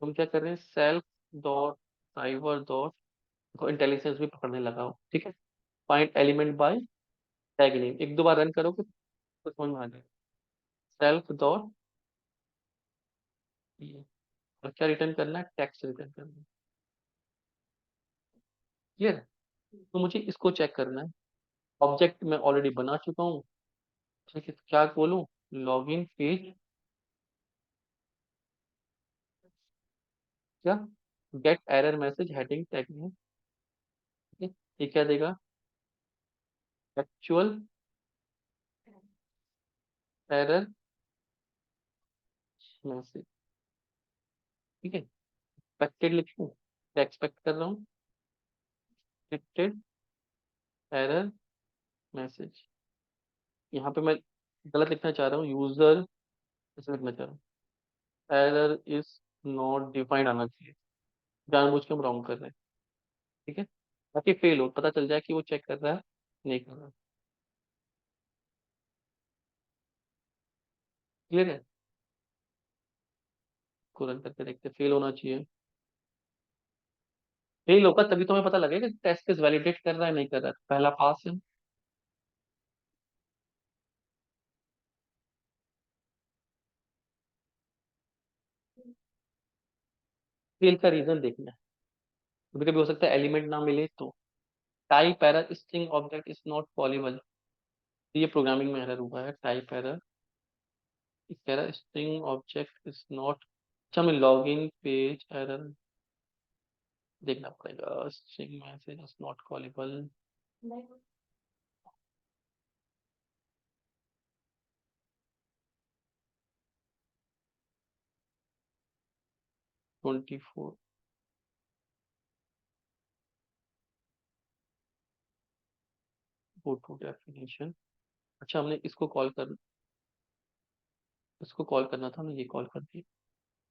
तुम क्या कर रहे हैं, self dot driver dot, intelligence भी पकड़ने लगा हो, ठीक है, find element by tag name, एक दो बार रन करोगे तो समझ में आ जाएगा। सेल्फ डॉट, और क्या रिटर्न करना है, टेक्स्ट रिटर्न करना है। क्लियर, तो मुझे इसको चेक करना है, ऑब्जेक्ट मैं ऑलरेडी बना चुका हूँ। ठीक है, तो क्या बोलूँ, लॉगिन पेज, क्या, get error message heading tag में। ठीक है, ये क्या देगा, एक्चुअल एरर मैसेज। ठीक है, एक्सपेक्टेड लिखूँ, क्या एक्सपेक्ट कर रहा हूँ, एक्सपेक्टेड एरर मैसेज। यहाँ पे मैं गलत लिखना चाह रहा हूँ, यूजर ऐसे लिखना चाह रहा हूँ, एरर इज नॉट डिफाइंड आना चाहिए, जानबूझ के हम रॉन्ग कर रहे हैं। ठीक है, ताकि फेल हो, पता चल जाए कि वो चेक कर रहा है नहीं कर रहा है। क्लियर है, को रन करके देखते, फेल होना चाहिए, फेल होगा तभी तो हमें पता लगेगा कि टेस्ट केस वैलिडेट कर रहा है नहीं कर रहा है, पहला पास है। फेल का रीजन देखना है। कभी कभी हो सकता है एलिमेंट ना मिले तो। Type error, string object is not callable, ये प्रोग्रामिंग में एरर हुआ है। टाइप एरर, कह रहा स्ट्रिंग ऑब्जेक्ट इज नॉट, अच्छा मैं लॉग इन पेज एरर देखना पड़ेगा। String message is not callable, 24 go to definition. अच्छा हमने इसको कॉल करना था, हमने ये कॉल कर दिया।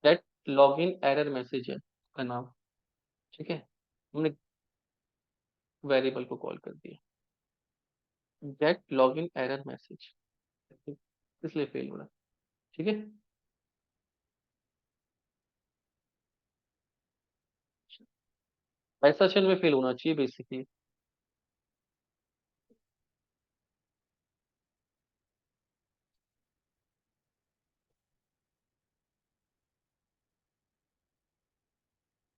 That log in error message है का नाम, ठीक है। हमने वेरिएबल को कॉल कर दिया, get log in error message, इसलिए फेल हो रहा है, ठीक है। ऐसा सेशन में फेल होना चाहिए बेसिकली।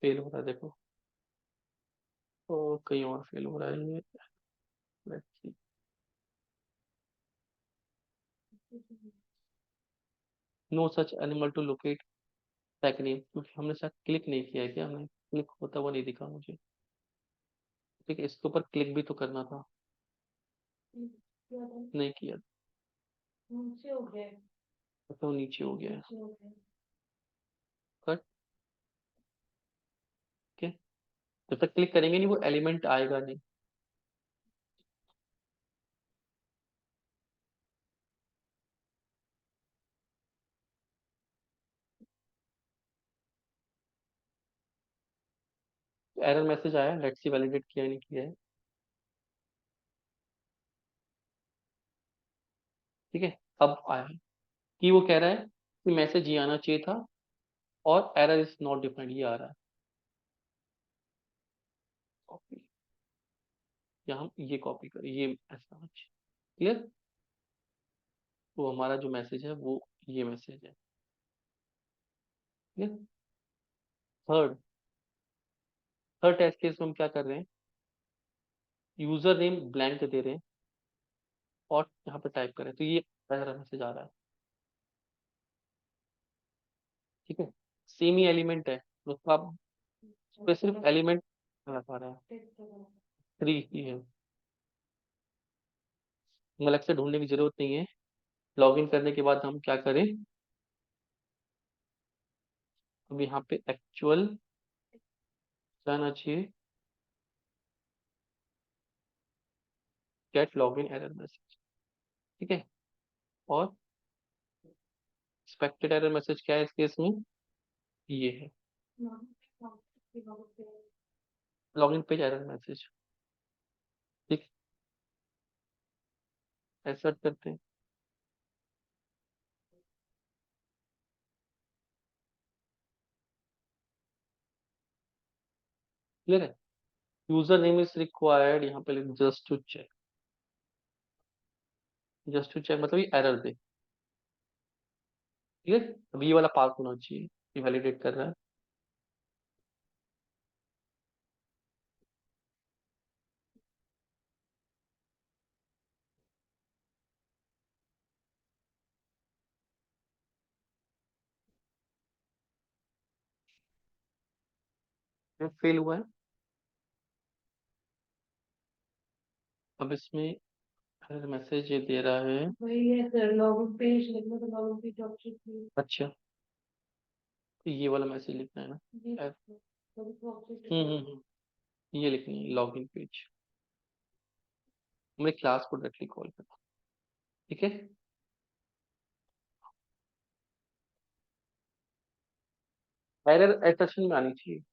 फेल हो रहा है देखो, तो कहीं और फेल हो रहा है ये। Let's see. No such animal to locate technique, क्योंकि हमने शायद क्लिक नहीं किया है, क्या हमने क्लिक होता हुआ नहीं दिखा मुझे। ठीक है, इसके ऊपर क्लिक भी तो करना था, नहीं किया। नीचे हो गया, तो नीचे हो गया है। कट के, जब तक क्लिक करेंगे नहीं वो एलिमेंट आएगा नहीं। एरर मैसेज आया, लेट्स सी वैलिडेट किया नहीं किया है। ठीक है, अब आया है कि वो कह रहा है कि मैसेज ये आना चाहिए था और एरर इज नॉट डिफाइंड, ये आ रहा है। कॉपी, या हम ये कॉपी करें, ये ऐसा क्लियर। तो हमारा जो मैसेज है वो ये मैसेज है, clear. Third third test case में हम क्या कर रहे हैं, यूजर नेम ब्लैंक दे रहे हैं और यहाँ पे टाइप करें, तो ये एरर मैसेज आ रहा है। ठीक है, सेम ही एलिमेंट है, तो उसको आप उस पे सिर्फ एलिमेंट लगा रहा है, 3 ही है। अलग से ढूंढने की जरूरत नहीं है। लॉगिन करने के बाद हम क्या करें, अब यहाँ पे एक्चुअल जाना चाहिए, गेट लॉगिन एरर मैसेज, ठीक है। और एक्सपेक्टेड एरर मैसेज क्या है इस केस में, ये है लॉगिन पेज एरर मैसेज। ठीक, ऐसा करते हैं, क्लियर है। यूजर नेम इज रिक्वायर्ड, यहाँ पे just to check, just to check मतलब ये एरर दे, ठीक है। अब ये वाला पास होना चाहिए, ये वैलिडेट कर रहा है। फेल हुआ है। अब इसमें एरर मैसेज ये दे रहा है, वही है सर, लॉगिन पेज लिखना, तो लॉगिन पेज ऑप्शन। अच्छा, तो ये वाला मैसेज लिखना है ना, ये लिखनी है लॉगिन पेज। मैं क्लास को डायरेक्टली कॉल करता, ठीक है। एरर एक्सेप्शन में आनी चाहिए।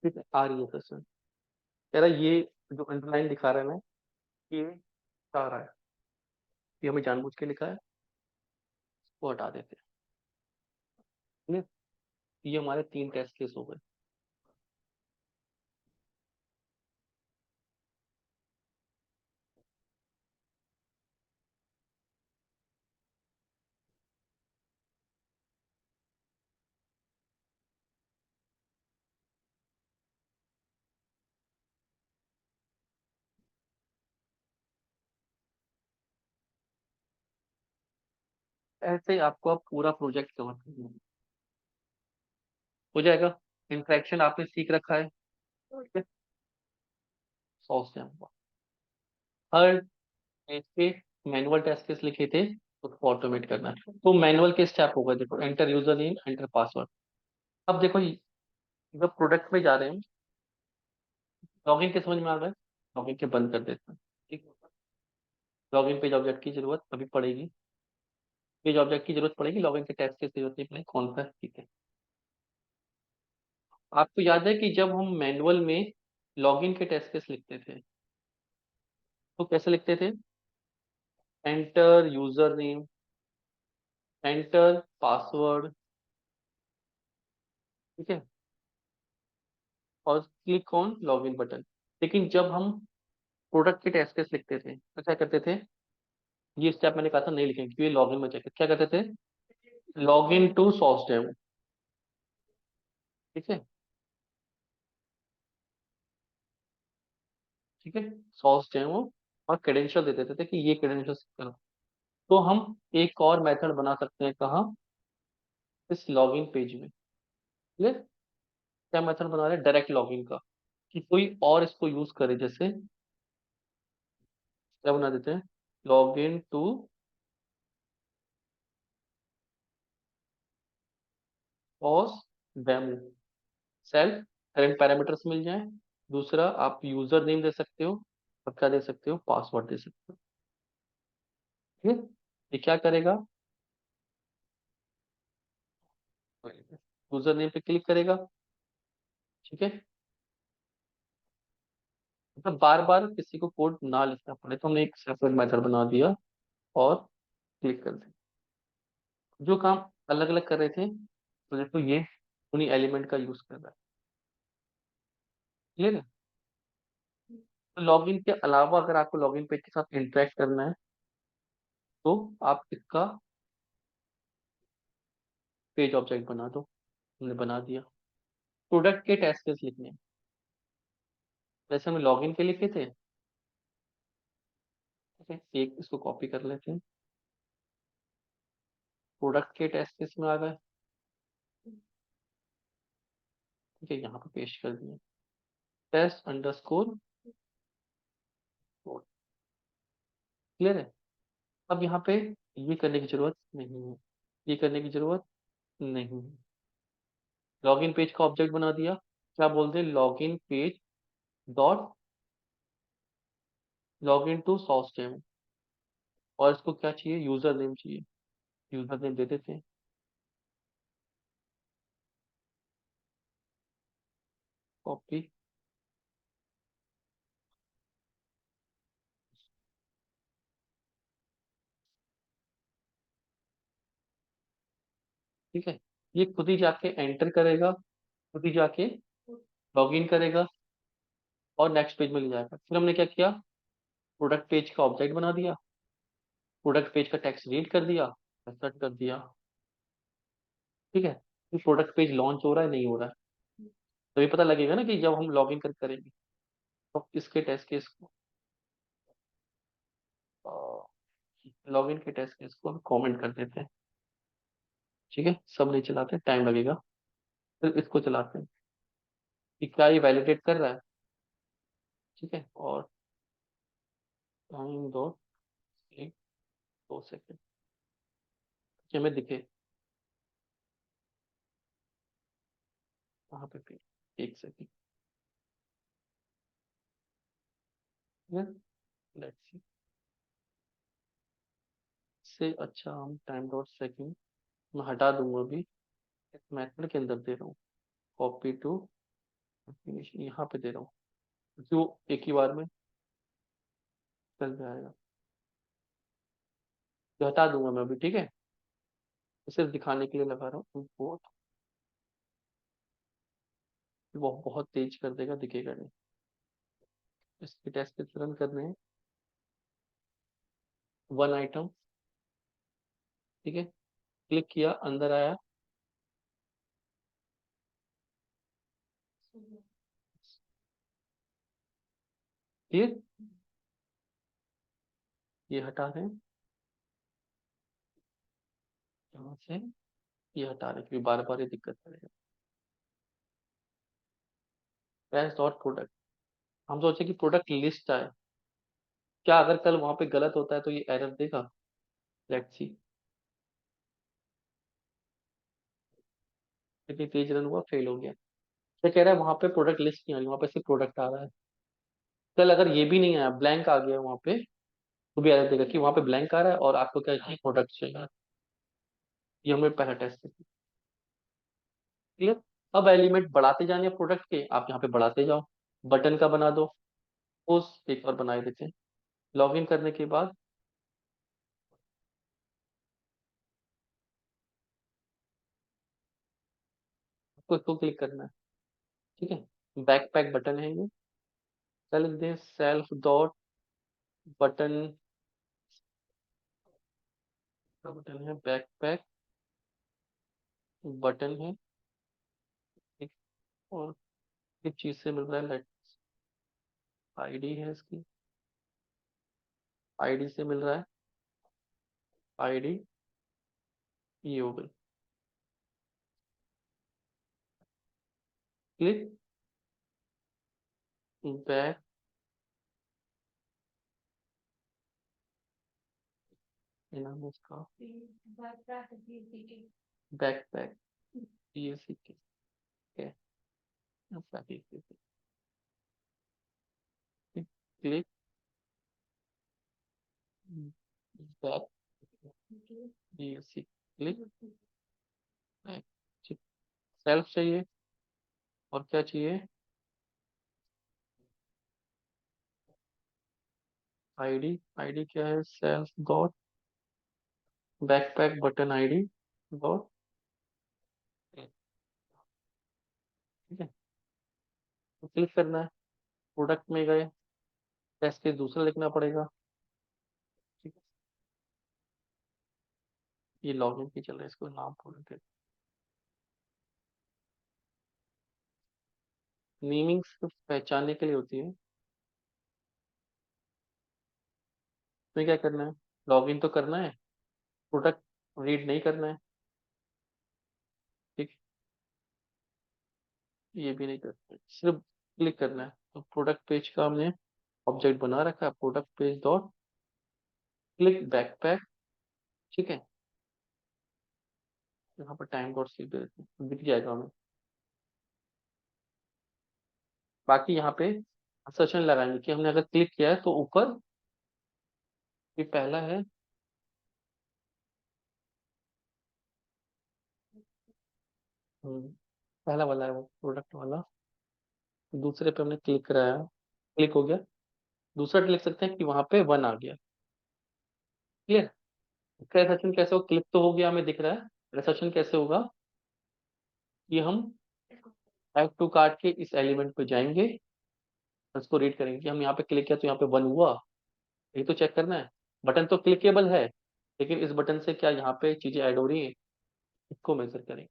ठीक है, आ रही है क्वेश्चन, कह रहा है ये जो अंडरलाइन दिखा रहा है ना, ये आ रहा है, ये हमें जानबूझ के लिखा है, वो हटा देते हैं। ये हमारे 3 टेस्ट केस हो गए। ऐसे ही आपको अब पूरा प्रोजेक्ट कवर करना हो जाएगा। इंटरेक्शन आपने सीख रखा है, ठीक है। सॉस से हर पेज पे मैनुअल टेस्ट केस लिखे थे, तो उसको ऑटोमेट करना है। तो मैनुअल के स्टेप होगा, देखो enter user name, enter password. अब देखो जब प्रोडक्ट में जा रहे हैं, लॉगिन के समझ में आ रहा है, लॉगिन के बंद कर देते हैं, ठीक है। लॉगिन पेज ऑब्जेक्ट की जरूरत अभी पड़ेगी, पेज ऑब्जेक्ट की जरूरत पड़ेगी, लॉगिन के टेस्ट केस की जरूरत नहीं पड़ेगी, कौन सा है, ठीक है। आपको याद है कि जब हम मैनुअल में लॉगिन के टेस्ट केस लिखते थे, तो कैसे लिखते थे? Enter user name, enter password, ठीक है, और क्लिक ऑन लॉगिन बटन। लेकिन जब हम प्रोडक्ट के टेस्ट केस लिखते थे तो क्या करते थे? ये स्टेप मैंने कहा था नहीं लिखेंगे, क्योंकि ये लॉगिन में चेक क्या करते थे? लॉगिन टू सॉर्स डेमो, ठीक है, ठीक है, सॉर्स डेमो, और क्रेडेंशियल दे देते थे कि ये क्रेडेंशियल करो। तो हम एक और मेथड बना सकते हैं, कहाँ? इस लॉगिन पेज में, ठीक है। क्या मेथड बना रहे हैं? डायरेक्ट लॉगिन का, कि कोई और इसको यूज करे। जैसे क्या बना देते हैं? लॉगिन टू सॉर्स डेमो, सेल्फ करंट पैरामीटर्स मिल जाए। दूसरा आप यूजर नेम दे सकते हो, और क्या दे सकते हो? पासवर्ड दे सकते हो, ठीक है। ये क्या करेगा? यूजर नेम पे क्लिक करेगा, ठीक है। मतलब बार बार किसी को कोड ना लिखना पड़े, तो हमने एक सेपरेट मेथड बना दिया और क्लिक कर दिया। जो काम अलग अलग कर रहे थे, तो देखो ये उन्हीं एलिमेंट का यूज कर रहा है, क्लियर है। तो लॉगिन के अलावा अगर आपको लॉगिन पेज के साथ इंटरेक्ट करना है, तो आप इसका पेज ऑब्जेक्ट बना दो। हमने बना दिया। प्रोडक्ट के टेस्ट केस लिखने हैं, जैसे हमने लॉगिन के लिखे थे, ठीक है। एक इसको कॉपी कर लेते हैं, प्रोडक्ट के टेस्ट केस में आ गए, ठीक है, यहाँ पे पेस्ट कर दिए, टेस्ट अंडरस्कोर, क्लियर है। अब यहाँ पे ये करने की जरूरत नहीं है, ये करने की जरूरत नहीं है। लॉगिन पेज का ऑब्जेक्ट बना दिया, क्या बोलते हैं? Login page dot login to system, और इसको क्या चाहिए? यूजर नेम चाहिए, यूजर नेम दे देते हैं, कॉपी, ठीक है। ये खुद ही जाके एंटर करेगा, खुद ही जाके लॉगिन करेगा, और नेक्स्ट पेज में ले जाएगा। फिर हमने क्या किया? प्रोडक्ट पेज का ऑब्जेक्ट बना दिया, प्रोडक्ट पेज का टेक्स्ट रीड कर दिया, सेट कर दिया, ठीक है। फिर प्रोडक्ट पेज लॉन्च हो रहा है नहीं हो रहा है, तभी पता लगेगा ना कि जब हम लॉगिन कर करेंगे। तो इसके टेस्ट केस को, लॉगिन के टेस्ट केस को हम कमेंट कर देते हैं, ठीक है। सब नहीं चलाते, टाइम लगेगा। फिर इसको चलाते हैं कि क्या ये वैलिडेट कर रहा है, ठीक है। और टाइम दो, 1-2 सेकेंड, कि हमें दिखे वहां पे फिर 1 सेकेंड, लेट्स सी। से अच्छा हम टाइम डॉट सेकेंड मैं हटा दूंगा अभी, मेथड के अंदर दे रहा हूँ, कॉपी टू यहाँ पे दे रहा हूँ, जो एक ही बार में चल जाएगा। ये हटा दूंगा मैं अभी, ठीक है। सिर्फ दिखाने के लिए लगा रहा हूँ, वो बहुत तेज कर देगा, दिखेगा नहीं। इसके टेस्ट रन करने हैं, वन आइटम, ठीक है, क्लिक किया, अंदर आया, ये ये हटा दें, यहाँ से ये हटा रहे क्योंकि बार बार ये दिक्कत करेगा। क्लास डॉट प्रोडक्ट, हम सोचे कि प्रोडक्ट लिस्ट आए, क्या अगर कल वहां पे गलत होता है तो ये एरर देगा? Let's see. कितनी तेज रन हुआ, फेल हो गया। क्या कह रहा है, वहां पे प्रोडक्ट लिस्ट नहीं आ रही, वहां पे सिर्फ प्रोडक्ट आ रहा है। कल अगर ये भी नहीं आया, ब्लैंक आ गया वहां पे, तो भी एरर देगा कि वहां पे ब्लैंक आ रहा है और आपको क्या चाहिए, प्रोडक्ट चाहिए। ये हमें पहला टेस्ट। क्लियर। अब एलिमेंट बढ़ाते जाने प्रोडक्ट के, आप यहाँ पे बढ़ाते जाओ। बटन का बना दो, उस एक और बना देते हैं। लॉग इन करने के बाद आपको इसको क्लिक करना है। ठीक है, बैक पैक बटन है ये। क्या लिख दें, सेल्फ डॉट बटन का बटन है, बैक पैक बटन है। ठीक, और किस चीज से मिल रहा है, लेट आईडी है इसकी, आईडी से मिल रहा है। आईडी ये हो गई। क्लिक बैक, ये नाम है इसका, बैक पैक, ये सीख के क्लिक बैक, ये सीख क्लिक बैक। ठीक, सेल्फ चाहिए और क्या चाहिए, आईडी। आईडी क्या है, self dot backpack button ID dot. ठीक है, तो क्लिक करना है, प्रोडक्ट में गए, टेस्ट केस दूसरा लिखना पड़ेगा। ठीक है, ये लॉगिन की चल रहा है, इसको नाम प्रोडक्ट। नेमिंग सिर्फ पहचानने के लिए होती है। तो क्या करना है, लॉगिन तो करना है, प्रोडक्ट रीड नहीं करना है। ठीक, ये भी नहीं करना है, सिर्फ क्लिक करना है। तो प्रोडक्ट पेज का हमने ऑब्जेक्ट बना रखा है, product page dot click backpack. ठीक है, यहाँ पर टाइम डॉट सी दिख जाएगा हमें। बाकी यहाँ पे असर्शन लगाएंगे कि हमने अगर क्लिक किया है तो ऊपर, ये पहला है, हम्म, पहला वाला है वो प्रोडक्ट वाला। दूसरे पे हमने क्लिक कराया, क्लिक हो गया। दूसरा लिख सकते हैं कि वहां पे वन आ गया। क्लियर। इसका रिसेप्शन कैसे हो, क्लिक तो हो गया, हमें दिख रहा है। रिसेप्शन कैसे होगा कि हम ऐड टू कार्ट के इस एलिमेंट पे जाएंगे, उसको रीड करेंगे कि हम यहाँ पे क्लिक किया तो यहाँ पे वन हुआ, ये तो चेक करना है। बटन तो क्लिकेबल है, लेकिन इस बटन से क्या यहाँ पे चीजें ऐड हो रही है, इसको मेजर करेंगे।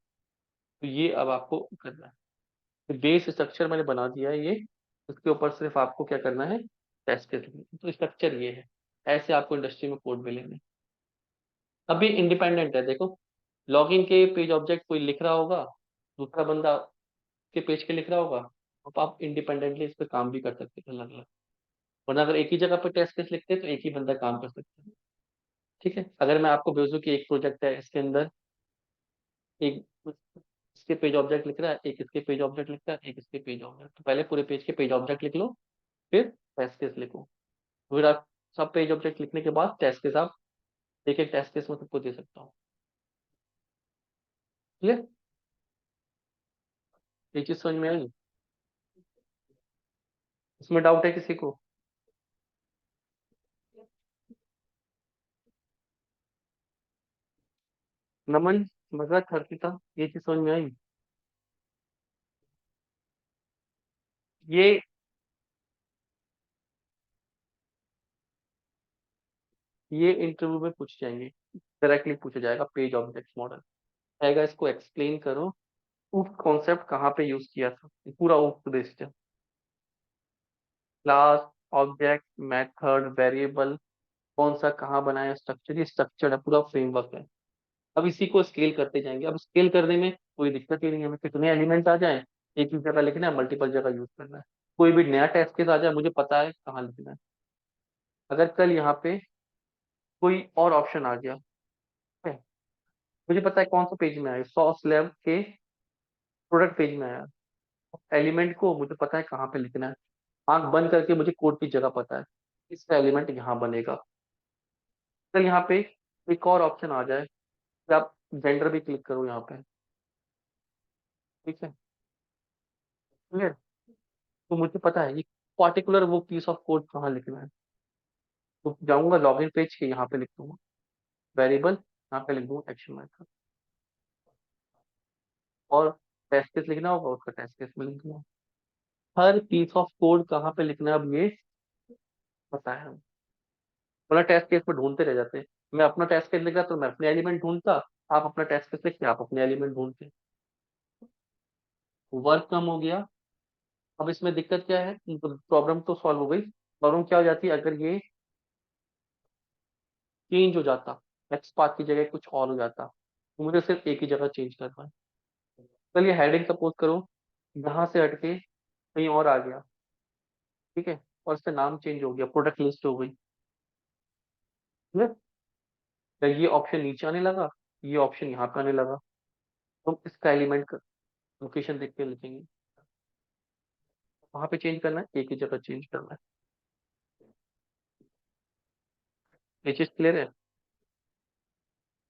तो ये अब आपको करना है। बेस स्ट्रक्चर मैंने बना दिया है ये, उसके ऊपर सिर्फ आपको क्या करना है, टेस्ट केस लिखना है। तो स्ट्रक्चर ये है, ऐसे आपको इंडस्ट्री में कोड मिलेंगे। अभी इंडिपेंडेंट है, देखो। लॉगिन के पेज ऑब्जेक्ट कोई लिख रहा होगा, दूसरा बंदा के पेज के लिख रहा होगा, तो आप इंडिपेंडेंटली इस पे काम भी कर सकते हैं अलग अलग। वरना अगर एक ही जगह पर टेस्ट केस लिखते हैं तो एक ही बंदा काम कर सकता है। ठीक है, अगर मैं आपको भेजूं कि एक प्रोजेक्ट है, इसके अंदर एक इसके पेज ऑब्जेक्ट लिख रहा है, एक इसके पेज ऑब्जेक्ट लिख रहा है, एक इसके पेज ऑब्जेक्ट, तो पहले पूरे पेज के पेज ऑब्जेक्ट लिख लो, फिर टेस्ट केस लिखो। फिर आप सब पेज ऑब्जेक्ट लिखने के बाद टेस्ट केस, आप एक एक टेस्ट केस में सबको दे सकता हूँ। क्लियर, ये चीज समझ में आई? इसमें डाउट है किसी को? नमन, भगत, हर्षिता, ये चीज समझ में आई? ये ये इंटरव्यू में पूछ जाएंगे, डायरेक्टली पूछा जाएगा, पेज ऑब्जेक्ट मॉडल आएगा, इसको एक्सप्लेन करो, उफ कॉन्सेप्ट कहाँ पे यूज किया था, पूरा उफ बेस्ड है। क्लास, ऑब्जेक्ट, मेथड, वेरिएबल, कौन सा कहाँ बनाया, स्ट्रक्चर, ये स्ट्रक्चर है, पूरा फ्रेमवर्क है। अब इसी को स्केल करते जाएंगे। अब स्केल करने में कोई दिक्कत ही नहीं है, हमें कितने एलिमेंट आ जाए एक ही जगह लिखना है, मल्टीपल जगह यूज करना है। कोई भी नया टेस्ट केस आ जाए, मुझे पता है कहाँ लिखना है। अगर कल यहाँ पे कोई और ऑप्शन आ गया, ठीक है, मुझे पता है कौन सा पेज में आया, 100 स्लैब के प्रोडक्ट पेज में आया, एलिमेंट को मुझे पता है कहाँ पे लिखना है। आंख बंद करके मुझे कोड की जगह पता है, इसका एलिमेंट यहाँ बनेगा। कल यहाँ पे एक और ऑप्शन आ जाए कि आप जेंडर भी क्लिक करो यहाँ पे, ठीक है, क्लियर। तो मुझे पता है ये पर्टिकुलर वो पीस ऑफ कोड कहाँ लिखना है। तो जाऊंगा लॉगिन पेज के, यहाँ पे लिख दूंगा वेरिएबल, यहाँ पे लिख दूंगा एक्शन मेथड, और टेस्ट केस लिखना होगा उसका टेस्ट केस में लिख दूंगा। हर पीस ऑफ कोड कहाँ पे लिखना है अब ये पता है। वरना टेस्ट केस में ढूंढते रह जाते हैं। मैं अपना टेस्ट केस लिख रहा तो मैं अपने एलिमेंट ढूंढता, आप अपना टेस्ट केस लिखते आप अपने एलिमेंट ढूंढते। वर्क कम हो गया। अब इसमें दिक्कत क्या है, प्रॉब्लम तो सॉल्व हो गई। प्रॉब्लम क्या हो जाती है अगर ये चेंज हो जाता, एक्स पाथ की जगह कुछ और हो जाता, तो मुझे सिर्फ एक ही जगह चेंज करना है। चलिए हेडिंग सपोज करो यहाँ से हटके कहीं और आ गया, ठीक है, और इसका नाम चेंज हो गया, प्रोडक्ट लिस्ट हो गई, ठीक है? तो ये ऑप्शन नीचे आने लगा, ये ऑप्शन यहाँ पे आने लगा, तो इसका एलिमेंट लोकेशन देख के लिखेंगे। वहां पे चेंज करना है, एक ही जगह चेंज करना है। ये चीज क्लियर है।